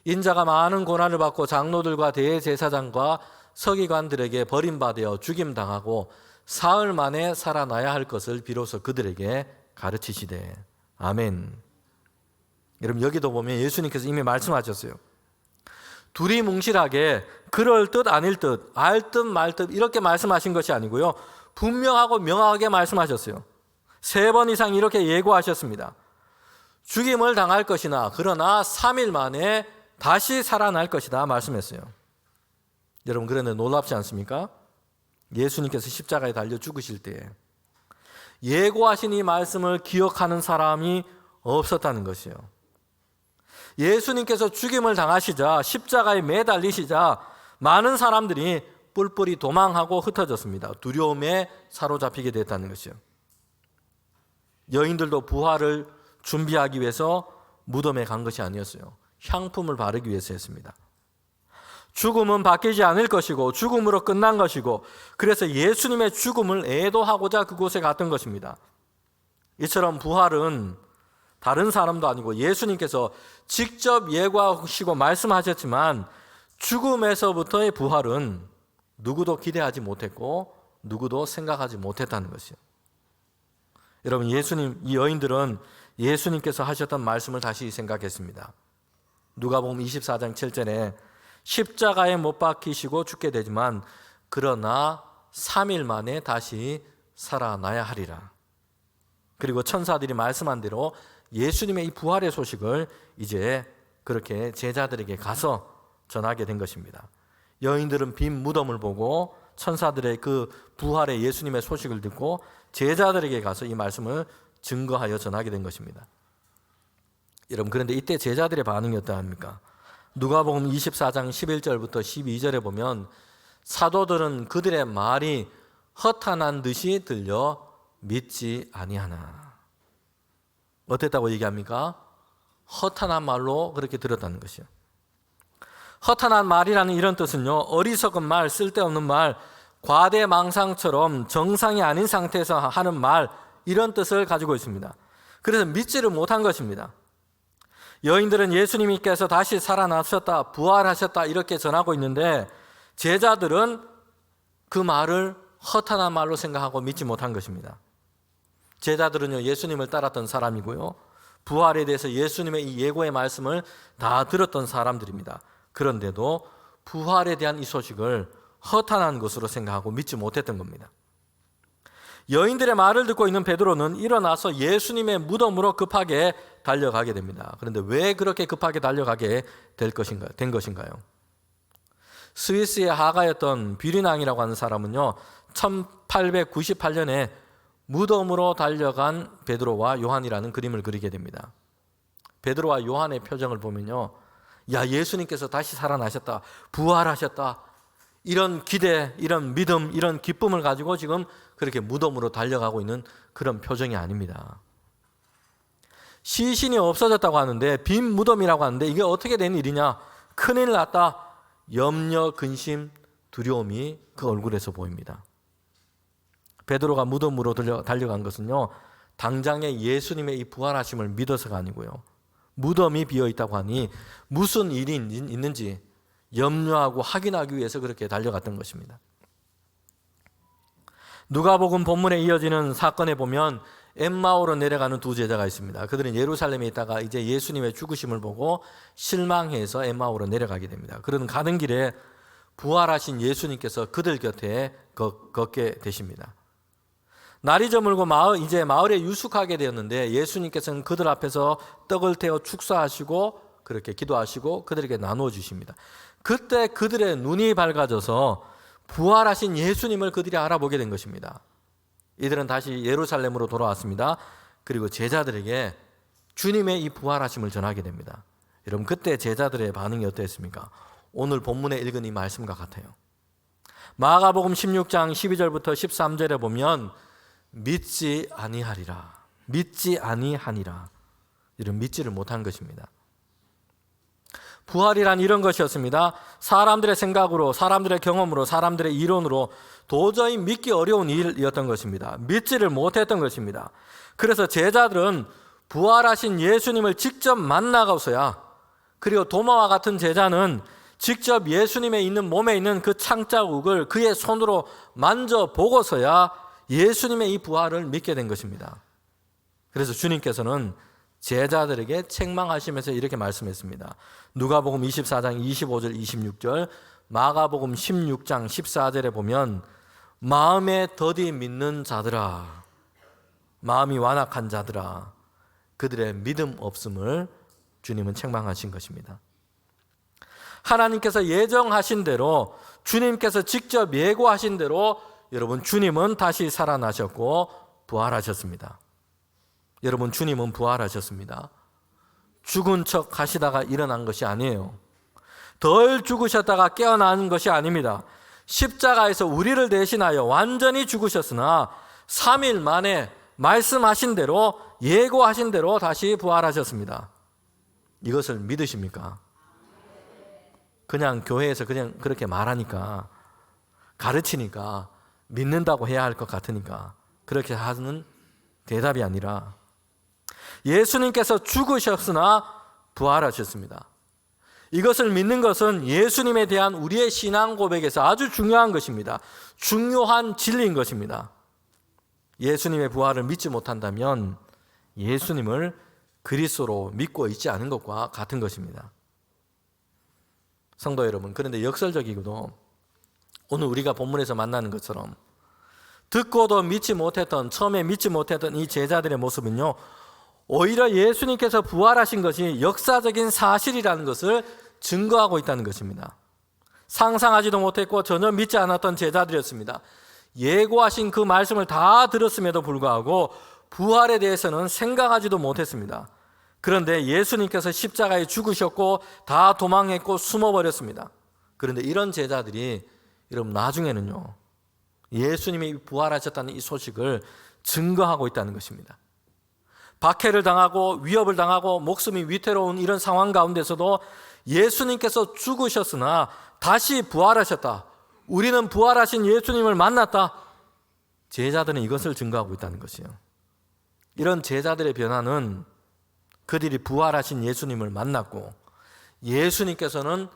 인자가 많은 고난을 받고 장로들과 대제사장과 서기관들에게 버림받아 죽임당하고 사흘 만에 살아나야 할 것을 비로소 그들에게 가르치시되. 아멘. 여러분, 여기도 보면 예수님께서 이미 말씀하셨어요. 둘이 뭉실하게 그럴 듯 아닐 듯, 알 듯 말 듯 이렇게 말씀하신 것이 아니고요, 분명하고 명확하게 말씀하셨어요. 3번 이상 이렇게 예고하셨습니다. 죽임을 당할 것이나 그러나 3일 만에 다시 살아날 것이다 말씀했어요. 여러분, 그런데 놀랍지 않습니까? 예수님께서 십자가에 달려 죽으실 때 예고하신 이 말씀을 기억하는 사람이 없었다는 것이에요. 예수님께서 죽임을 당하시자, 십자가에 매달리시자 많은 사람들이 뿔뿔이 도망하고 흩어졌습니다. 두려움에 사로잡히게 됐다는 것이요. 여인들도 부활을 준비하기 위해서 무덤에 간 것이 아니었어요. 향품을 바르기 위해서 했습니다. 죽음은 바뀌지 않을 것이고 죽음으로 끝난 것이고, 그래서 예수님의 죽음을 애도하고자 그곳에 갔던 것입니다. 이처럼 부활은 다른 사람도 아니고 예수님께서 직접 예고하시고 말씀하셨지만 죽음에서부터의 부활은 누구도 기대하지 못했고 누구도 생각하지 못했다는 것이에요. 여러분, 이 여인들은 예수님께서 하셨던 말씀을 다시 생각했습니다. 누가복음 24장 7절에 십자가에 못 박히시고 죽게 되지만 그러나 3일 만에 다시 살아나야 하리라. 그리고 천사들이 말씀한 대로 예수님의 이 부활의 소식을 이제 그렇게 제자들에게 가서 전하게 된 것입니다. 여인들은 빈 무덤을 보고 천사들의 그 부활의 예수님의 소식을 듣고 제자들에게 가서 이 말씀을 증거하여 전하게 된 것입니다. 여러분, 그런데 이때 제자들의 반응이 어떠합니까? 누가복음 24장 11절부터 12절에 보면 사도들은 그들의 말이 허탄한 듯이 들려 믿지 아니하나. 어땠다고 얘기합니까? 허탄한 말로 그렇게 들었다는 것이요. 허탄한 말이라는 이런 뜻은요, 어리석은 말, 쓸데없는 말, 과대망상처럼 정상이 아닌 상태에서 하는 말, 이런 뜻을 가지고 있습니다. 그래서 믿지를 못한 것입니다. 여인들은 예수님께서 다시 살아나셨다, 부활하셨다 이렇게 전하고 있는데 제자들은 그 말을 허탄한 말로 생각하고 믿지 못한 것입니다. 제자들은요, 예수님을 따랐던 사람이고요, 부활에 대해서 예수님의 이 예고의 말씀을 다 들었던 사람들입니다. 그런데도 부활에 대한 이 소식을 허탄한 것으로 생각하고 믿지 못했던 겁니다. 여인들의 말을 듣고 있는 베드로는 일어나서 예수님의 무덤으로 급하게 달려가게 됩니다. 그런데 왜 그렇게 급하게 달려가게 된 것인가요? 스위스의 화가였던 뷰리낭이라고 하는 사람은요, 1898년에 무덤으로 달려간 베드로와 요한이라는 그림을 그리게 됩니다. 베드로와 요한의 표정을 보면요, 야, 예수님께서 다시 살아나셨다, 부활하셨다, 이런 기대, 이런 믿음, 이런 기쁨을 가지고 지금 그렇게 무덤으로 달려가고 있는 그런 표정이 아닙니다. 시신이 없어졌다고 하는데, 빈 무덤이라고 하는데 이게 어떻게 된 일이냐? 큰일 났다. 염려, 근심, 두려움이 그 얼굴에서 보입니다. 베드로가 무덤으로 달려간 것은요, 당장에 예수님의 이 부활하심을 믿어서가 아니고요, 무덤이 비어 있다고 하니 무슨 일이 있는지 염려하고 확인하기 위해서 그렇게 달려갔던 것입니다. 누가복음 본문에 이어지는 사건에 보면 엠마오로 내려가는 두 제자가 있습니다. 그들은 예루살렘에 있다가 이제 예수님의 죽으심을 보고 실망해서 엠마오로 내려가게 됩니다. 그러는 가는 길에 부활하신 예수님께서 그들 곁에 걷게 되십니다. 날이 저물고 이제 마을에 유숙하게 되었는데, 예수님께서는 그들 앞에서 떡을 태워 축사하시고 그렇게 기도하시고 그들에게 나누어 주십니다. 그때 그들의 눈이 밝아져서 부활하신 예수님을 그들이 알아보게 된 것입니다. 이들은 다시 예루살렘으로 돌아왔습니다. 그리고 제자들에게 주님의 이 부활하심을 전하게 됩니다. 여러분, 그때 제자들의 반응이 어땠습니까? 오늘 본문에 읽은 이 말씀과 같아요. 마가복음 16장 12절부터 13절에 보면 믿지 아니하리라, 믿지 아니하니라, 이런 믿지를 못한 것입니다. 부활이란 이런 것이었습니다. 사람들의 생각으로, 사람들의 경험으로, 사람들의 이론으로 도저히 믿기 어려운 일이었던 것입니다. 믿지를 못했던 것입니다. 그래서 제자들은 부활하신 예수님을 직접 만나고서야, 그리고 도마와 같은 제자는 직접 예수님의 있는 몸에 있는 그 창자국을 그의 손으로 만져보고서야 예수님의 이 부활을 믿게 된 것입니다. 그래서 주님께서는 제자들에게 책망하시면서 이렇게 말씀했습니다. 누가복음 24장 25절 26절, 마가복음 16장 14절에 보면 마음에 더디 믿는 자들아, 마음이 완악한 자들아, 그들의 믿음 없음을 주님은 책망하신 것입니다. 하나님께서 예정하신 대로, 주님께서 직접 예고하신 대로 여러분, 주님은 다시 살아나셨고 부활하셨습니다. 여러분, 주님은 부활하셨습니다. 죽은 척 하시다가 일어난 것이 아니에요. 덜 죽으셨다가 깨어난 것이 아닙니다. 십자가에서 우리를 대신하여 완전히 죽으셨으나 3일 만에 말씀하신 대로, 예고하신 대로 다시 부활하셨습니다. 이것을 믿으십니까? 그냥 교회에서 그냥 그렇게 말하니까, 가르치니까 믿는다고 해야 할 것 같으니까 그렇게 하는 대답이 아니라, 예수님께서 죽으셨으나 부활하셨습니다. 이것을 믿는 것은 예수님에 대한 우리의 신앙 고백에서 아주 중요한 것입니다. 중요한 진리인 것입니다. 예수님의 부활을 믿지 못한다면 예수님을 그리스도로 믿고 있지 않은 것과 같은 것입니다. 성도 여러분, 그런데 역설적이고도 오늘 우리가 본문에서 만나는 것처럼 듣고도 믿지 못했던, 처음에 믿지 못했던 이 제자들의 모습은요, 오히려 예수님께서 부활하신 것이 역사적인 사실이라는 것을 증거하고 있다는 것입니다. 상상하지도 못했고 전혀 믿지 않았던 제자들이었습니다. 예고하신 그 말씀을 다 들었음에도 불구하고 부활에 대해서는 생각하지도 못했습니다. 그런데 예수님께서 십자가에 죽으셨고 다 도망했고 숨어버렸습니다. 그런데 이런 제자들이 여러분 나중에는요, 예수님이 부활하셨다는 이 소식을 증거하고 있다는 것입니다. 박해를 당하고 위협을 당하고 목숨이 위태로운 이런 상황 가운데서도 예수님께서 죽으셨으나 다시 부활하셨다, 우리는 부활하신 예수님을 만났다, 제자들은 이것을 증거하고 있다는 것이에요. 이런 제자들의 변화는 그들이 부활하신 예수님을 만났고 예수님께서는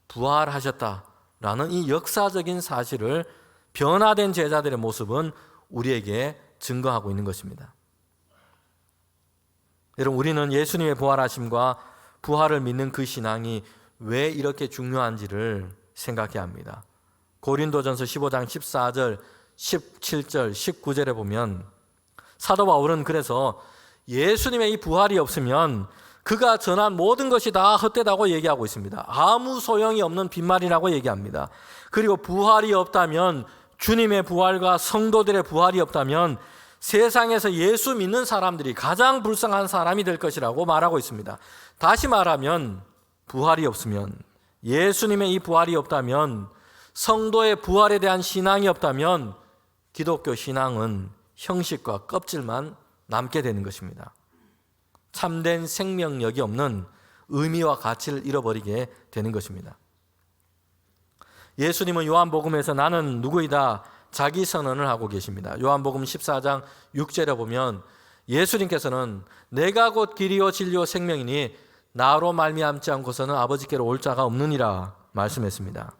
부활하셨다라는 이 역사적인 사실을 변화된 제자들의 모습은 우리에게 증거하고 있는 것입니다. 여러분, 우리는 예수님의 부활하심과 부활을 믿는 그 신앙이 왜 이렇게 중요한지를 생각해야 합니다. 고린도전서 15장 14절, 17절, 19절에 보면 사도 바울은 그래서 예수님의 이 부활이 없으면 그가 전한 모든 것이 다 헛되다고 얘기하고 있습니다. 아무 소용이 없는 빈말이라고 얘기합니다. 그리고 부활이 없다면, 주님의 부활과 성도들의 부활이 없다면 세상에서 예수 믿는 사람들이 가장 불쌍한 사람이 될 것이라고 말하고 있습니다. 다시 말하면 부활이 없으면, 예수님의 이 부활이 없다면, 성도의 부활에 대한 신앙이 없다면 기독교 신앙은 형식과 껍질만 남게 되는 것입니다. 참된 생명력이 없는 의미와 가치를 잃어버리게 되는 것입니다. 예수님은 요한복음에서 나는 누구이다 자기 선언을 하고 계십니다. 요한복음 14장 6절에 보면 예수님께서는 내가 곧 길이요 진리요 생명이니 나로 말미암지 않고서는 아버지께로 올 자가 없느니라 말씀했습니다.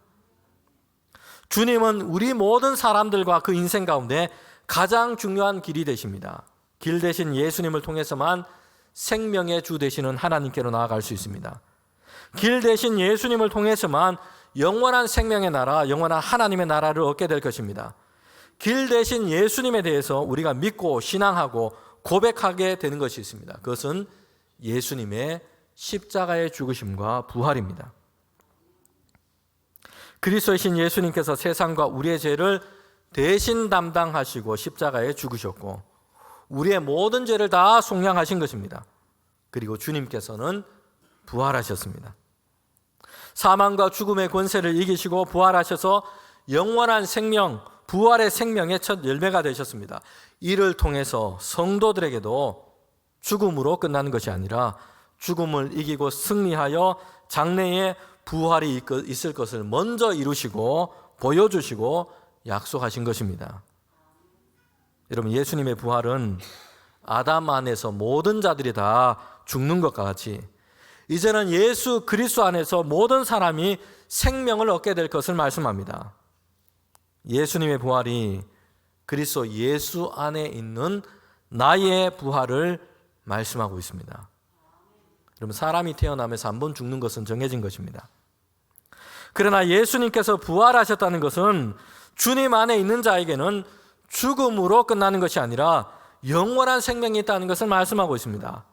주님은 우리 모든 사람들과 그 인생 가운데 가장 중요한 길이 되십니다. 길 대신 예수님을 통해서만 생명의 주 되시는 하나님께로 나아갈 수 있습니다. 길 대신 예수님을 통해서만 영원한 생명의 나라, 영원한 하나님의 나라를 얻게 될 것입니다. 길 대신 예수님에 대해서 우리가 믿고 신앙하고 고백하게 되는 것이 있습니다. 그것은 예수님의 십자가의 죽으심과 부활입니다. 그리스도이신 예수님께서 세상과 우리의 죄를 대신 담당하시고 십자가에 죽으셨고 우리의 모든 죄를 다 속량하신 것입니다. 그리고 주님께서는 부활하셨습니다. 사망과 죽음의 권세를 이기시고 부활하셔서 영원한 생명, 부활의 생명의 첫 열매가 되셨습니다. 이를 통해서 성도들에게도 죽음으로 끝나는 것이 아니라 죽음을 이기고 승리하여 장래에 부활이 있을 것을 먼저 이루시고 보여주시고 약속하신 것입니다. 여러분, 예수님의 부활은 아담 안에서 모든 자들이 다 죽는 것과 같이 이제는 예수 그리스도 안에서 모든 사람이 생명을 얻게 될 것을 말씀합니다. 예수님의 부활이 그리스도 예수 안에 있는 나의 부활을 말씀하고 있습니다. 여러분, 사람이 태어나면서 한 번 죽는 것은 정해진 것입니다. 그러나 예수님께서 부활하셨다는 것은 주님 안에 있는 자에게는 죽음으로 끝나는 것이 아니라 영원한 생명이 있다는 것을 말씀하고 있습니다.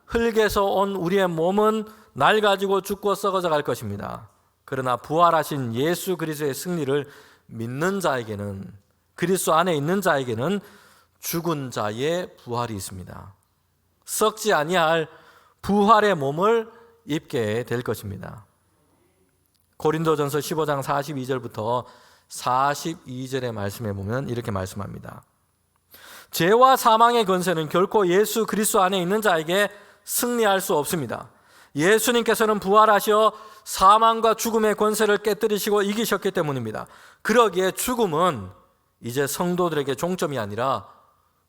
흙에서 온 우리의 몸은 낡아지고 죽고 썩어져 갈 것입니다. 그러나 부활하신 예수 그리스도의 승리를 믿는 자에게는, 그리스도 안에 있는 자에게는 죽은 자의 부활이 있습니다. 썩지 아니할 부활의 몸을 입게 될 것입니다. 고린도전서 15장 42절부터 42절의 말씀에 보면 이렇게 말씀합니다. 죄와 사망의 권세는 결코 예수 그리스도 안에 있는 자에게 승리할 수 없습니다. 예수님께서는 부활하셔 사망과 죽음의 권세를 깨뜨리시고 이기셨기 때문입니다. 그러기에 죽음은 이제 성도들에게 종점이 아니라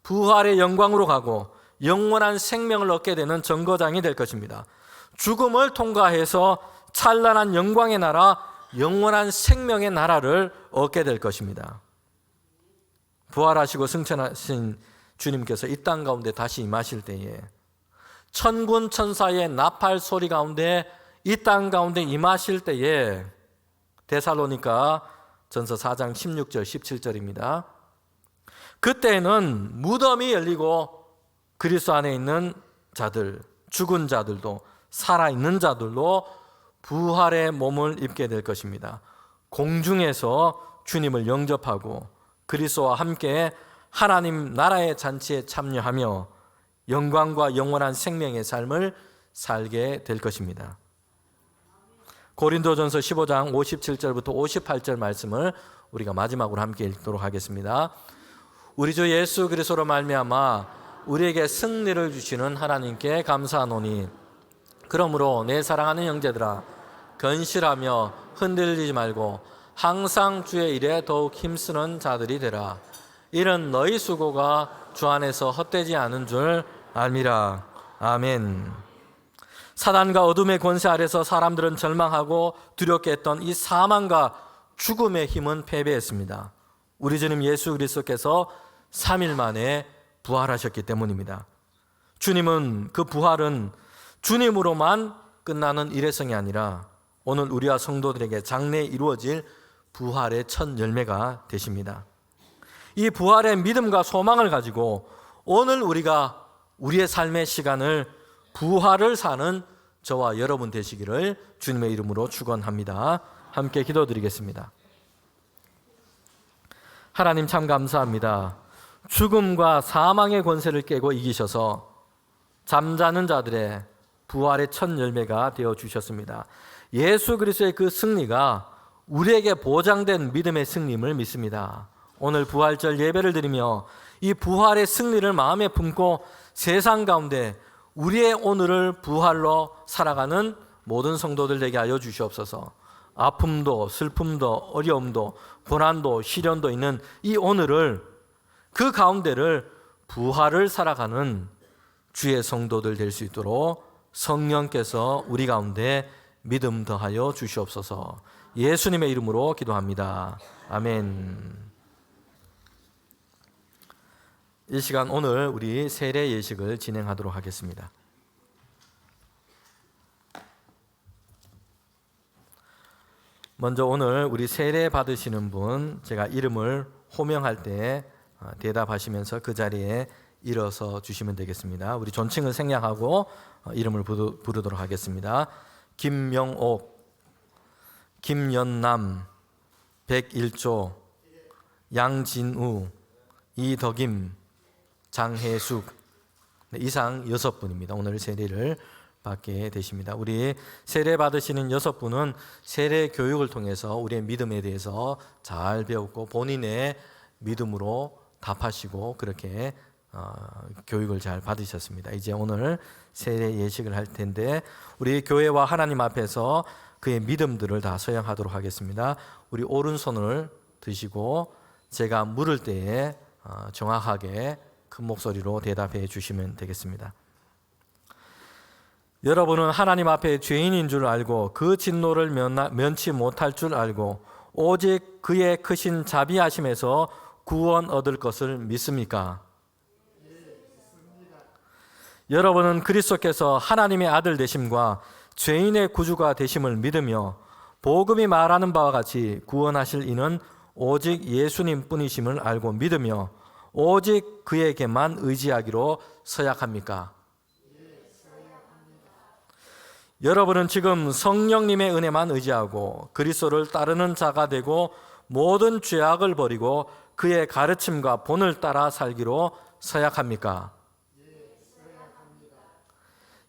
부활의 영광으로 가고 영원한 생명을 얻게 되는 정거장이 될 것입니다. 죽음을 통과해서 찬란한 영광의 나라, 영원한 생명의 나라를 얻게 될 것입니다. 부활하시고 승천하신 주님께서 이 땅 가운데 다시 임하실 때에 천군 천사의 나팔 소리 가운데 이 땅 가운데 임하실 때에 데살로니가 전서 4장 16절 17절입니다. 그때는 무덤이 열리고 그리스도 안에 있는 자들, 죽은 자들도 살아있는 자들도 부활의 몸을 입게 될 것입니다. 공중에서 주님을 영접하고 그리스도와 함께 하나님 나라의 잔치에 참여하며 영광과 영원한 생명의 삶을 살게 될 것입니다. 고린도전서 15장 57절부터 58절 말씀을 우리가 마지막으로 함께 읽도록 하겠습니다. 우리 주 예수 그리스도로 말미암아 우리에게 승리를 주시는 하나님께 감사하노니 그러므로 내 사랑하는 형제들아 견실하며 흔들리지 말고 항상 주의 일에 더욱 힘쓰는 자들이 되라. 이는 너희 수고가 주 안에서 헛되지 않은 줄 알미라. 아멘. 사단과 어둠의 권세 아래서 사람들은 절망하고 두렵게 했던 이 사망과 죽음의 힘은 패배했습니다. 우리 주님 예수 그리스도께서 3일 만에 부활하셨기 때문입니다. 주님은 그 부활은 주님으로만 끝나는 일회성이 아니라 오늘 우리와 성도들에게 장래에 이루어질 부활의 첫 열매가 되십니다. 이 부활의 믿음과 소망을 가지고 오늘 우리가 우리의 삶의 시간을 부활을 사는 저와 여러분 되시기를 주님의 이름으로 축원합니다. 함께 기도드리겠습니다. 하나님 참 감사합니다. 죽음과 사망의 권세를 깨고 이기셔서 잠자는 자들의 부활의 첫 열매가 되어 주셨습니다. 예수 그리스도의 그 승리가 우리에게 보장된 믿음의 승리임을 믿습니다. 오늘 부활절 예배를 드리며 이 부활의 승리를 마음에 품고 세상 가운데 우리의 오늘을 부활로 살아가는 모든 성도들 되게 하여 주시옵소서. 아픔도 슬픔도 어려움도 고난도 시련도 있는 이 오늘을, 그 가운데를 부활을 살아가는 주의 성도들 될 수 있도록 성령께서 우리 가운데 믿음 더하여 주시옵소서. 예수님의 이름으로 기도합니다. 아멘. 이 시간 오늘 우리 세례 예식을 진행하도록 하겠습니다. 먼저 오늘 우리 세례 받으시는 분, 제가 이름을 호명할 때 대답하시면서 그 자리에 일어서 주시면 되겠습니다. 우리 존칭을 생략하고 이름을 부르도록 하겠습니다. 김명옥, 김연남, 백일조, 양진우, 이덕임, 장혜숙, 이상 6분입니다. 오늘 세례를 받게 되십니다. 우리 세례 받으시는 6분은 세례 교육을 통해서 우리의 믿음에 대해서 잘 배웠고 본인의 믿음으로 답하시고 그렇게 교육을 잘 받으셨습니다. 이제 오늘 세례 예식을 할 텐데 우리 교회와 하나님 앞에서 그의 믿음들을 다 서양하도록 하겠습니다. 우리 오른손을 드시고 제가 물을 때에 정확하게 큰 목소리로 대답해 주시면 되겠습니다. 여러분은 하나님 앞에 죄인인 줄 알고 그 진노를 면치 못할 줄 알고 오직 그의 크신 자비하심에서 구원 얻을 것을 믿습니까? 여러분은 그리스도께서 하나님의 아들 되심과 죄인의 구주가 되심을 믿으며 복음이 말하는 바와 같이 구원하실 이는 오직 예수님 뿐이심을 알고 믿으며 오직 그에게만 의지하기로 서약합니까? 여러분은 지금 성령님의 은혜만 의지하고 그리스도를 따르는 자가 되고 모든 죄악을 버리고 그의 가르침과 본을 따라 살기로 서약합니까?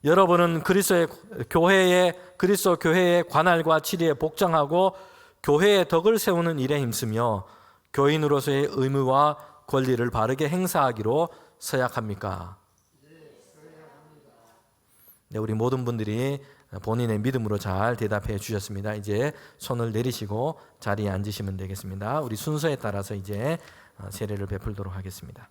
여러분은 그리스도 교회의 관할과 치리에 복장하고 교회의 덕을 세우는 일에 힘쓰며 교인으로서의 의무와 권리를 바르게 행사하기로 서약합니까? 네, 우리 모든 분들이 본인의 믿음으로 잘 대답해 주셨습니다. 이제 손을 내리시고 자리에 앉으시면 되겠습니다. 우리 순서에 따라서 이제 세례를 베풀도록 하겠습니다.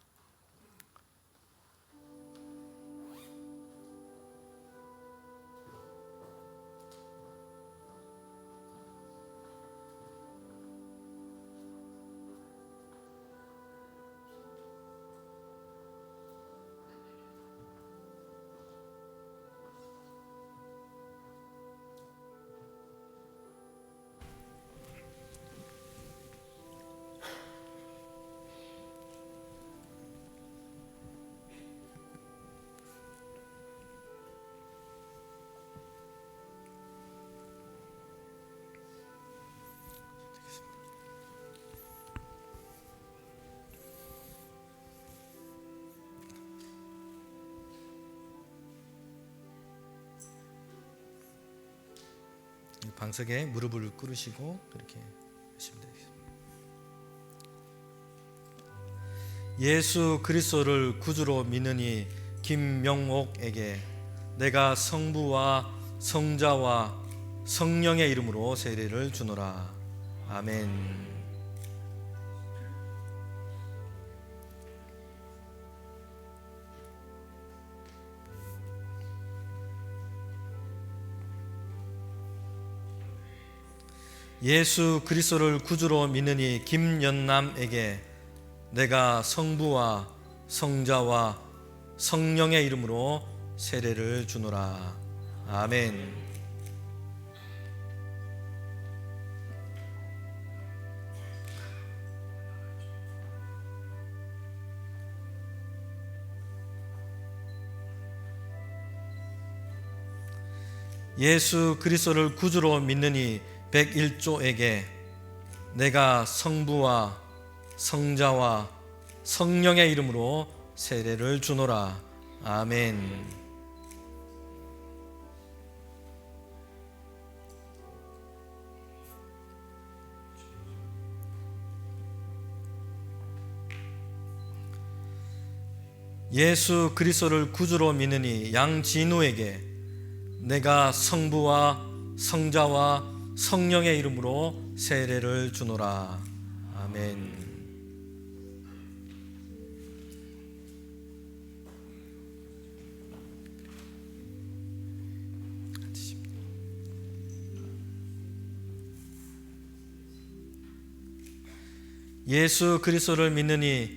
방석에 무릎을 꿇으시고 그렇게 하시면 되겠습니다. 예수 그리스도를 구주로 믿느니 김명옥에게 내가 성부와 성자와 성령의 이름으로 세례를 주노라. 아멘. 예수 그리스도를 구주로 믿느니 김연남에게 내가 성부와 성자와 성령의 이름으로 세례를 주노라. 아멘. 예수 그리스도를 구주로 믿느니 101조에게 내가 성부와 성자와 성령의 이름으로 세례를 주노라. 아멘. 예수 그리스도를 구주로 믿느니 양진우에게 내가 성부와 성자와 성령의 이름으로 세례를 주노라. 아멘. 예수 그리스도를 믿느니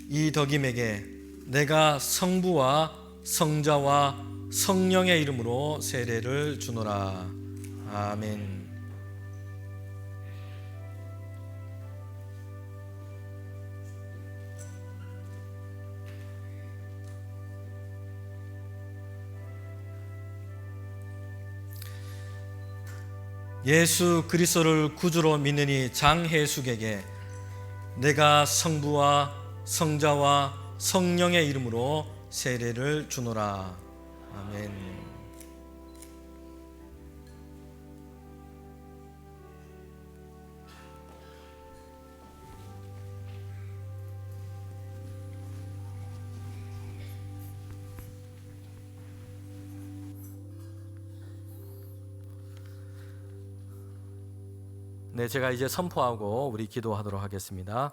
이덕임에게 내가 성부와 성자와 성령의 이름으로 세례를 주노라. 아멘. 예수 그리스도를 구주로 믿느니 장혜숙에게 내가 성부와 성자와 성령의 이름으로 세례를 주노라. 아멘. 네, 제가 이제 선포하고 우리 기도하도록 하겠습니다.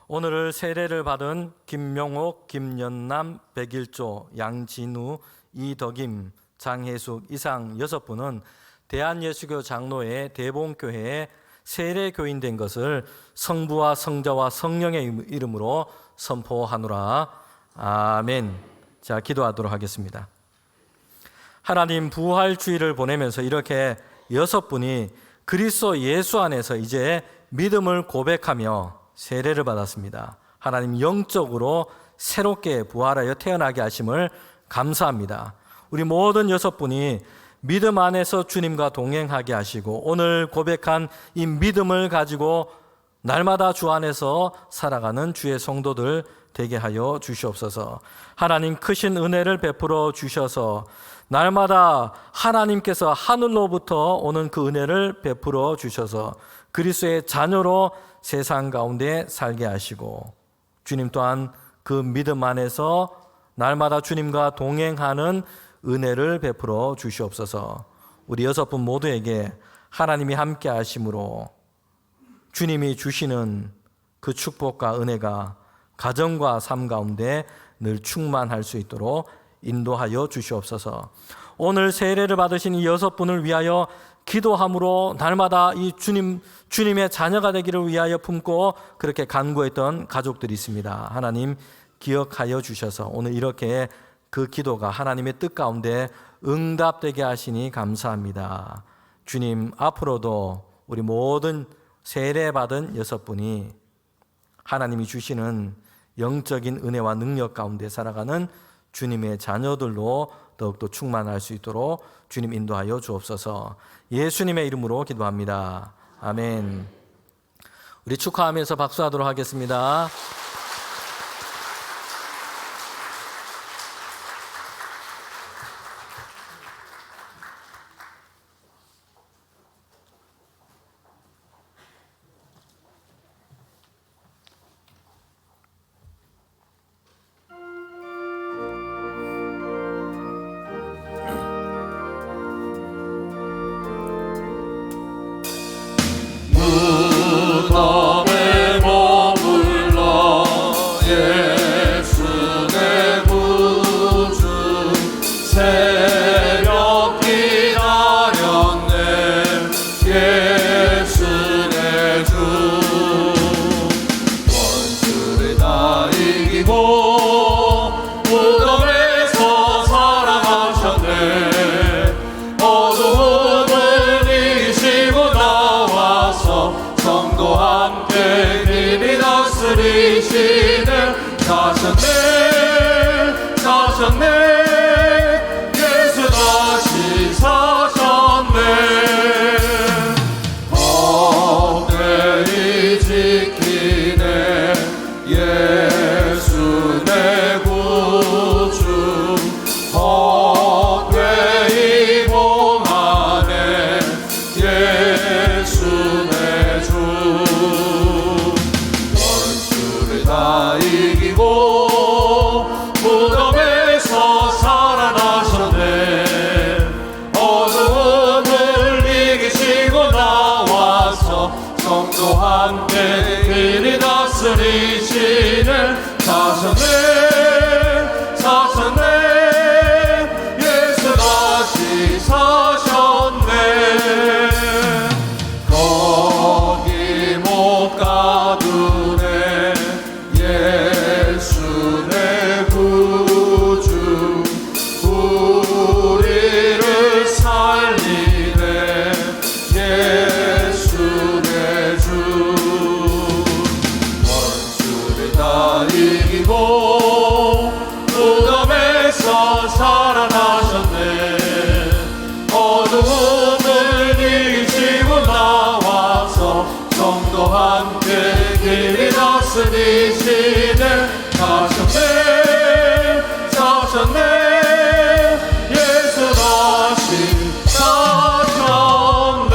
오늘 세례를 받은 김명옥, 김연남, 백일조, 양진우, 이덕임, 장혜숙 이상 6분은 대한예수교 장로회 대봉교회에 세례교인 된 것을 성부와 성자와 성령의 이름으로 선포하노라. 아멘. 자, 기도하도록 하겠습니다. 하나님, 부활주의를 보내면서 이렇게 6분이 그리스도 예수 안에서 이제 믿음을 고백하며 세례를 받았습니다. 하나님, 영적으로 새롭게 부활하여 태어나게 하심을 감사합니다. 우리 모든 6분이 믿음 안에서 주님과 동행하게 하시고 오늘 고백한 이 믿음을 가지고 날마다 주 안에서 살아가는 주의 성도들 되게 하여 주시옵소서. 하나님, 크신 은혜를 베풀어 주셔서 날마다 하나님께서 하늘로부터 오는 그 은혜를 베풀어 주셔서 그리스도의 자녀로 세상 가운데 살게 하시고 주님 또한 그 믿음 안에서 날마다 주님과 동행하는 은혜를 베풀어 주시옵소서. 우리 6분 모두에게 하나님이 함께 하심으로 주님이 주시는 그 축복과 은혜가 가정과 삶 가운데 늘 충만할 수 있도록 인도하여 주시옵소서. 오늘 세례를 받으신 이 6분을 위하여 기도함으로 날마다 이 주님의 자녀가 되기를 위하여 품고 그렇게 간구했던 가족들이 있습니다. 하나님, 기억하여 주셔서 오늘 이렇게 그 기도가 하나님의 뜻 가운데 응답되게 하시니 감사합니다. 주님, 앞으로도 우리 모든 세례받은 6분이 하나님이 주시는 영적인 은혜와 능력 가운데 살아가는 주님의 자녀들로 더욱더 충만할 수 있도록 주님 인도하여 주옵소서. 예수님의 이름으로 기도합니다. 아멘. 우리 축하하면서 박수하도록 하겠습니다. 무덤에 머물러 다시 사셨네. 거기 못 가두네. 예수 내 구주 우리를 살리네. 예수 내 주 원수를 다 이기고 무덤에서 살아나셨네. 어두움을 이기시고 나와서 성도 함께 길이 다스리시네. 사셨네 사셨네 예수 다시 사셨네.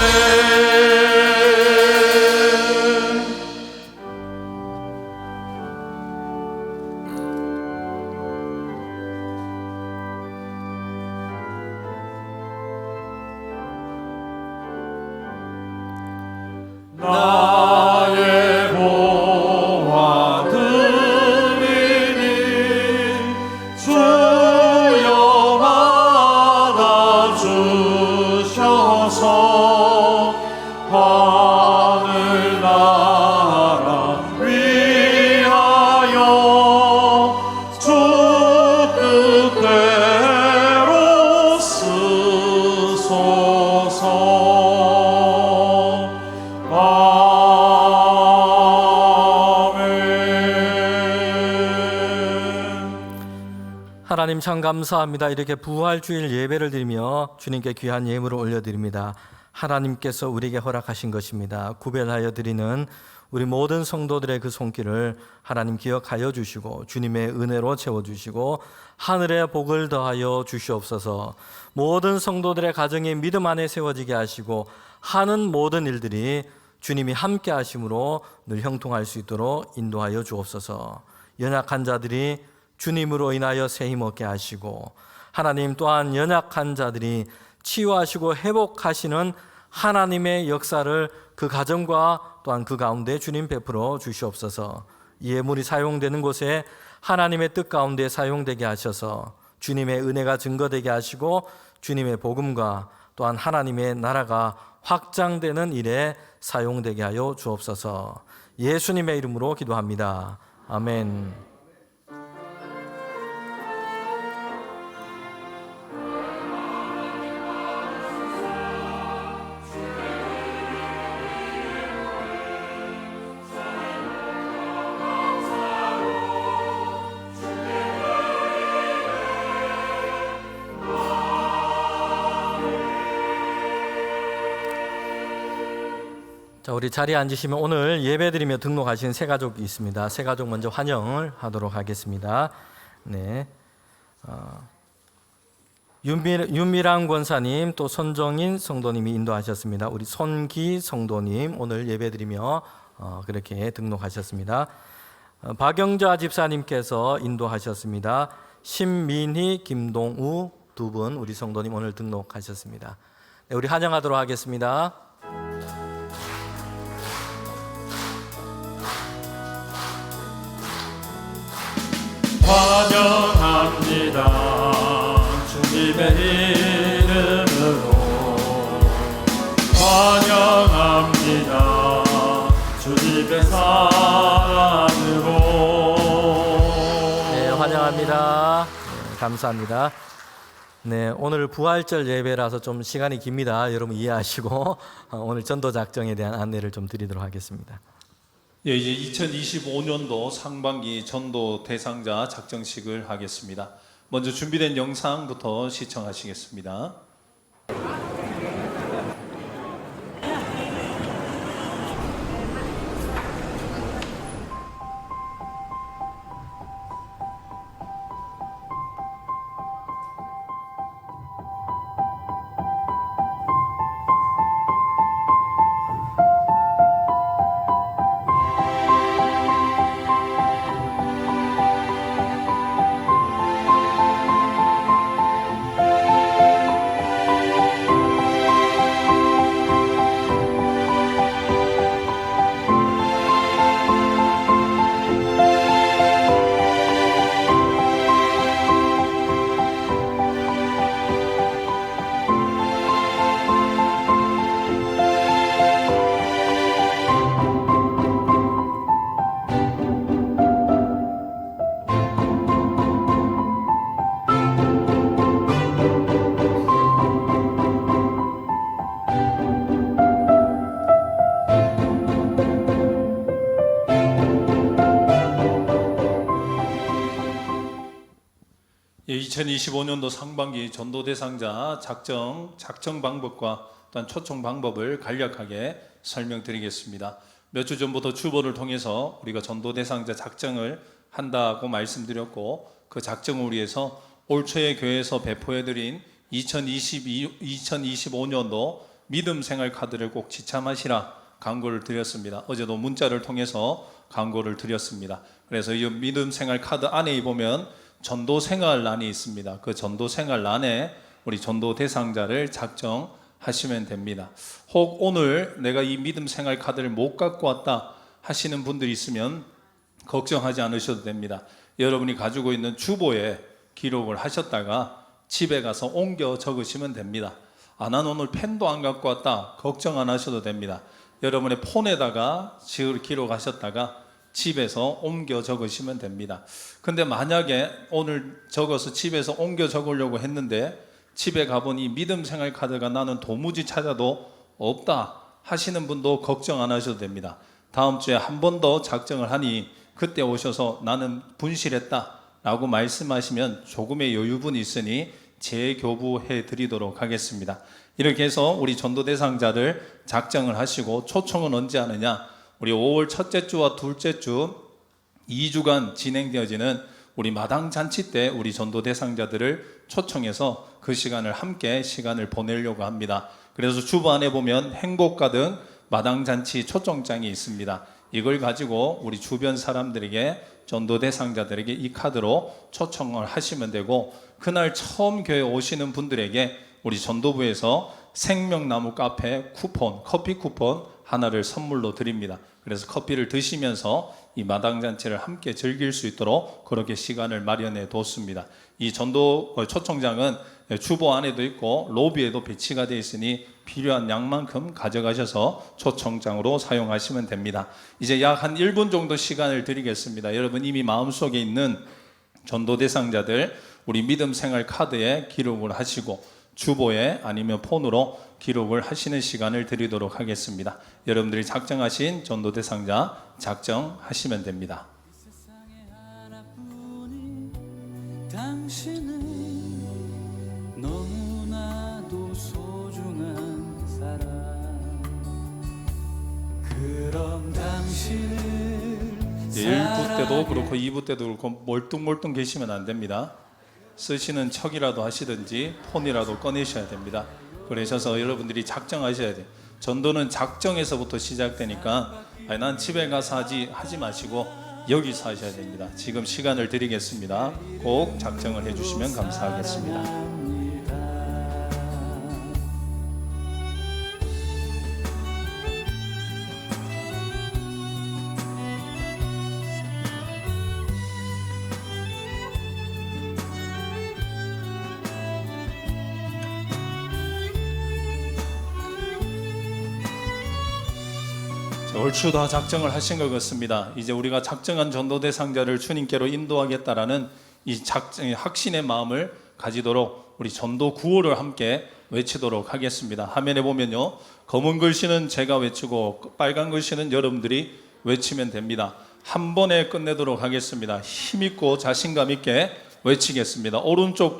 나의 보화 드리니 주여 받아주셔서 하늘나라 위하여 주 뜻대로 쓰소서. 하나님 참 감사합니다. 이렇게 부활주일 예배를 드리며 주님께 귀한 예물을 올려드립니다. 하나님께서 우리에게 허락하신 것입니다. 구별하여 드리는 우리 모든 성도들의 그 손길을 하나님 기억하여 주시고 주님의 은혜로 채워주시고 하늘의 복을 더하여 주시옵소서. 모든 성도들의 가정이 믿음 안에 세워지게 하시고 하는 모든 일들이 주님이 함께 하심으로 늘 형통할 수 있도록 인도하여 주옵소서. 연약한 자들이 주님으로 인하여 새 힘 얻게 하시고 하나님 또한 연약한 자들이 치유하시고 회복하시는 하나님의 역사를 그 가정과 또한 그 가운데 주님 베풀어 주시옵소서. 이 예물이 사용되는 곳에 하나님의 뜻 가운데 사용되게 하셔서 주님의 은혜가 증거되게 하시고 주님의 복음과 또한 하나님의 나라가 확장되는 일에 사용되게 하여 주옵소서. 예수님의 이름으로 기도합니다. 아멘. 자, 우리 자리에 앉으시면 오늘 예배드리며 등록하신 새 가족이 있습니다. 새 가족 먼저 환영을 하도록 하겠습니다. 네, 윤미랑 권사님 또 손정인 성도님이 인도하셨습니다. 우리 손기 성도님 오늘 예배드리며 그렇게 등록하셨습니다. 박영자 집사님께서 인도하셨습니다. 신민희, 김동우 두 분 우리 성도님 오늘 등록하셨습니다. 네, 우리 환영하도록 하겠습니다. 환영합니다. 주님의 이름으로 환영합니다. 주님의 사랑으로. 네, 환영합니다. 네, 감사합니다. 네, 오늘 부활절 예배라서 좀 시간이 깁니다. 여러분 이해하시고 오늘 전도 작정에 대한 안내를 좀 드리도록 하겠습니다. 예, 이제 2025년도 상반기 전도 대상자 작정식을 하겠습니다. 먼저 준비된 영상부터 시청하시겠습니다. 2025년도 상반기 전도 대상자 작정 방법과 또한 초청 방법을 간략하게 설명드리겠습니다. 몇 주 전부터 주보를 통해서 우리가 전도 대상자 작정을 한다고 말씀드렸고, 그 작정을 위해서 올 초에 교회에서 배포해드린 2025년도 믿음 생활 카드를 꼭 지참하시라 광고를 드렸습니다. 어제도 문자를 통해서 광고를 드렸습니다. 그래서 이 믿음 생활 카드 안에 보면 전도 생활란이 있습니다. 그 전도 생활란에 우리 전도 대상자를 작정하시면 됩니다. 혹 오늘 내가 이 믿음 생활 카드를 못 갖고 왔다 하시는 분들이 있으면 걱정하지 않으셔도 됩니다. 여러분이 가지고 있는 주보에 기록을 하셨다가 집에 가서 옮겨 적으시면 됩니다. 난 오늘 펜도 안 갖고 왔다 걱정 안 하셔도 됩니다. 여러분의 폰에다가 기록하셨다가 집에서 옮겨 적으시면 됩니다. 근데 만약에 오늘 적어서 집에서 옮겨 적으려고 했는데 집에 가보니 믿음 생활 카드가 나는 도무지 찾아도 없다 하시는 분도 걱정 안 하셔도 됩니다. 다음 주에 한 번 더 작정을 하니 그때 오셔서 나는 분실했다 라고 말씀하시면 조금의 여유분이 있으니 재교부해 드리도록 하겠습니다. 이렇게 해서 우리 전도 대상자를 작정을 하시고, 초청은 언제 하느냐, 우리 5월 첫째 주와 둘째 주 2주간 진행되어지는 우리 마당 잔치 때 우리 전도 대상자들을 초청해서 그 시간을 함께 시간을 보내려고 합니다. 그래서 주보 안에 보면 행복가 등 마당 잔치 초청장이 있습니다. 이걸 가지고 우리 주변 사람들에게, 전도 대상자들에게 이 카드로 초청을 하시면 되고, 그날 처음 교회 오시는 분들에게 우리 전도부에서 생명나무 카페 쿠폰, 커피 쿠폰 하나를 선물로 드립니다. 그래서 커피를 드시면서 이 마당잔치를 함께 즐길 수 있도록 그렇게 시간을 마련해 뒀습니다. 이 전도 초청장은 주보 안에도 있고 로비에도 배치가 되어 있으니 필요한 양만큼 가져가셔서 초청장으로 사용하시면 됩니다. 이제 약 한 1분 정도 시간을 드리겠습니다. 여러분 이미 마음속에 있는 전도 대상자들 우리 믿음 생활 카드에 기록을 하시고 주보에 아니면 폰으로 기록을 하시는 시간을 드리도록 하겠습니다. 여러분들이 작정하신 전도 대상자 작정하시면 됩니다. 당신은 너무나도 소중한 사람. 그럼 당신을 1부 때도 그렇고 2부 때도 그렇고 멀뚱멀뚱 계시면 안 됩니다. 쓰시는 척이라도 하시든지 폰이라도 꺼내셔야 됩니다. 그러셔서 여러분들이 작정하셔야 돼요. 전도는 작정에서부터 시작되니까 난 집에 가서 하지 마시고 여기서 하셔야 됩니다. 지금 시간을 드리겠습니다. 꼭 작정을 해주시면 감사하겠습니다. 얼추 다 작정을 하신 것 같습니다. 이제 우리가 작정한 전도 대상자를 주님께로 인도하겠다라는 이 확신의 마음을 가지도록 우리 전도 구호를 함께 외치도록 하겠습니다. 화면에 보면요, 검은 글씨는 제가 외치고 빨간 글씨는 여러분들이 외치면 됩니다. 한 번에 끝내도록 하겠습니다. 힘있고 자신감 있게 외치겠습니다. 오른손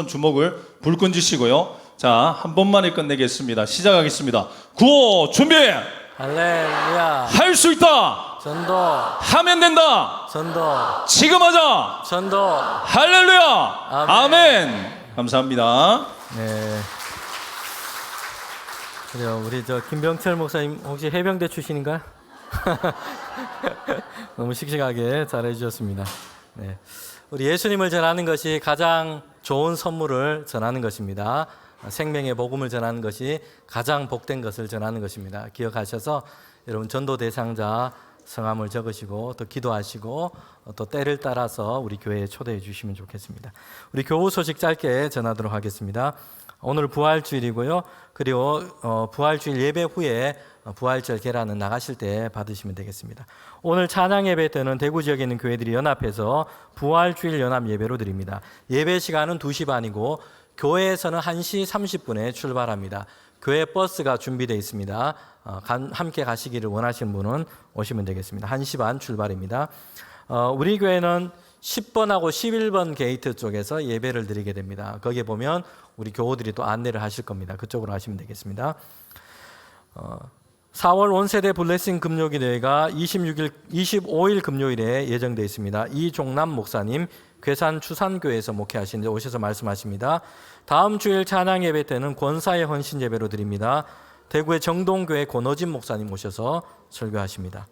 주먹을 불끈 쥐시고요. 자, 한 번만에 끝내겠습니다. 시작하겠습니다. 구호 준비! 할렐루야. 할 수 있다. 전도. 하면 된다. 전도. 지금 하자. 전도. 할렐루야. 아멘. 감사합니다. 네. 그래요. 우리 김병철 목사님 혹시 해병대 출신인가요? 너무 씩씩하게 잘해 주셨습니다. 네. 우리 예수님을 전하는 것이 가장 좋은 선물을 전하는 것입니다. 생명의 복음을 전하는 것이 가장 복된 것을 전하는 것입니다. 기억하셔서 여러분 전도 대상자 성함을 적으시고 또 기도하시고 또 때를 따라서 우리 교회에 초대해 주시면 좋겠습니다. 우리 교우 소식 짧게 전하도록 하겠습니다. 오늘 부활주일이고요. 그리고 부활주일 예배 후에 부활절 계란은 나가실 때 받으시면 되겠습니다. 오늘 찬양 예배 때는 대구 지역에 있는 교회들이 연합해서 부활주일 연합 예배로 드립니다. 예배 시간은 2시 반이고 교회에서는 1시 30분에 출발합니다. 교회 버스가 준비되어 있습니다. 함께 가시기를 원하시는 분은 오시면 되겠습니다. 1시 반 출발입니다. 우리 교회는 10번하고 11번 게이트 쪽에서 예배를 드리게 됩니다. 거기에 보면 우리 교우들이 또 안내를 하실 겁니다. 그쪽으로 하시면 되겠습니다. 4월 온세대 블레싱 금요기도회가 25일 금요일에 예정되어 있습니다. 이종남 목사님 괴산 추산교회에서 목회하시는데 오셔서 말씀하십니다. 다음 주일 찬양 예배 때는 권사의 헌신 예배로 드립니다. 대구의 정동교회 권호진 목사님 오셔서 설교하십니다.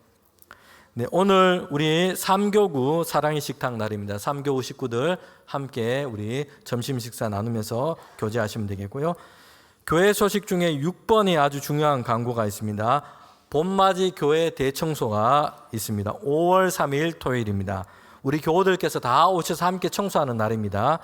네, 오늘 우리 3교구 사랑의 식탁 날입니다. 3교구 식구들 함께 우리 점심 식사 나누면서 교제하시면 되겠고요. 교회 소식 중에 6번이 아주 중요한 광고가 있습니다. 봄맞이 교회 대청소가 있습니다. 5월 3일 토요일입니다. 우리 교우들께서 다 오셔서 함께 청소하는 날입니다.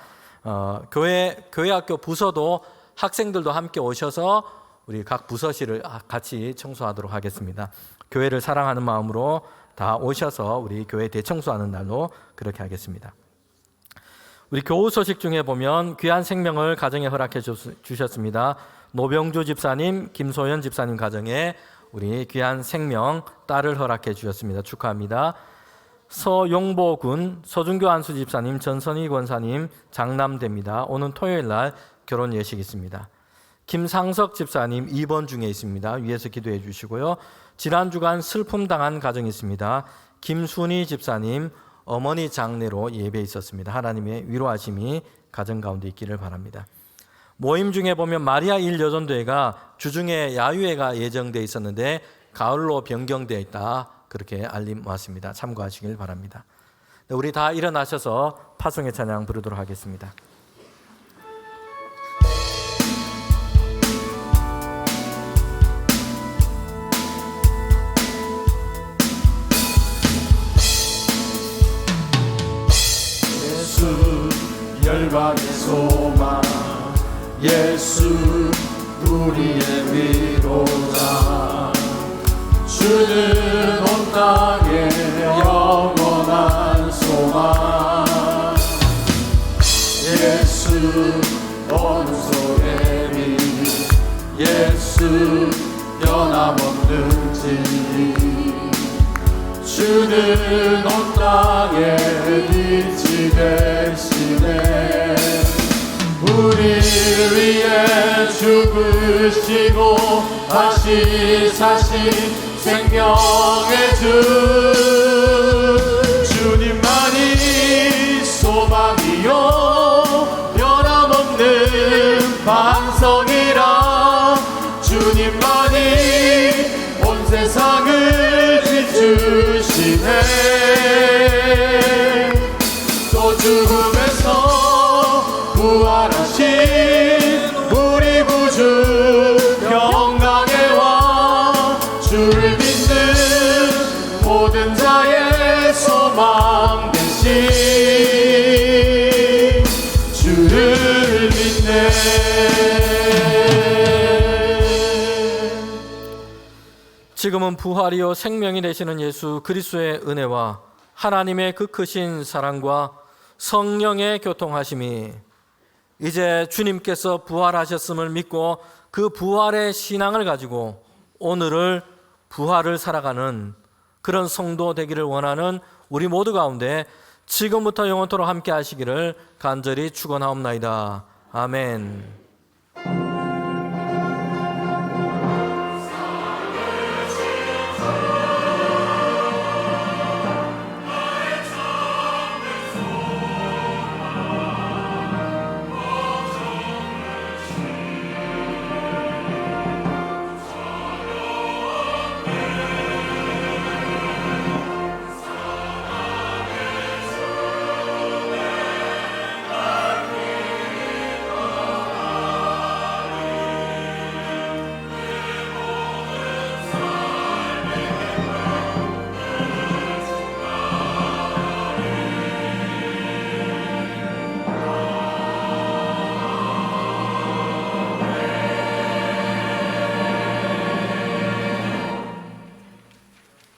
교회학교 부서도 학생들도 함께 오셔서 우리 각 부서실을 같이 청소하도록 하겠습니다. 교회를 사랑하는 마음으로 다 오셔서 우리 교회 대청소하는 날로 그렇게 하겠습니다. 우리 교우 소식 중에 보면 귀한 생명을 가정에 허락해 주셨습니다. 노병주 집사님, 김소연 집사님 가정에 우리 귀한 생명 딸을 허락해 주셨습니다. 축하합니다. 서용보군 서준교 안수 집사님, 전선희 권사님 장남됩니다. 오는 토요일 날 결혼 예식이 있습니다. 김상석 집사님 입원 중에 있습니다. 위에서 기도해 주시고요. 지난 주간 슬픔 당한 가정이 있습니다. 김순희 집사님 어머니 장례로 예배에 있었습니다. 하나님의 위로하심이 가정 가운데 있기를 바랍니다. 모임 중에 보면 마리아 1여전도회가 주중에 야유회가 예정되어 있었는데 가을로 변경되어 있다. 그렇게 알림 왔습니다. 참고하시길 바랍니다. 우리 다 일어나셔서 파송의 찬양 부르도록 하겠습니다. 예수 열방의 소망, 예수 우리의 위로자, 주는 온 땅에 영원한 소망. 예수 온손의 미, 예수 변함없는 진리, 주는 온 땅에 빛이 되시네. 우리를 위해 죽으시고 다시 사신 생명의 주, 주님만이 소망이요 변함없는 반성이라. 주님만이 온 세상을 비추시네. 또 죽음에서 부활하신 우리 구주 평강의 왕, 주를 믿는 모든 자의 소망 되신 주를 믿네. 지금은 부활이요 생명이 되시는 예수 그리스도의 은혜와 하나님의 그 크신 사랑과 성령의 교통하심이 이제 주님께서 부활하셨음을 믿고 그 부활의 신앙을 가지고 오늘을 부활을 살아가는 그런 성도 되기를 원하는 우리 모두 가운데 지금부터 영원토록 함께 하시기를 간절히 축원하옵나이다. 아멘.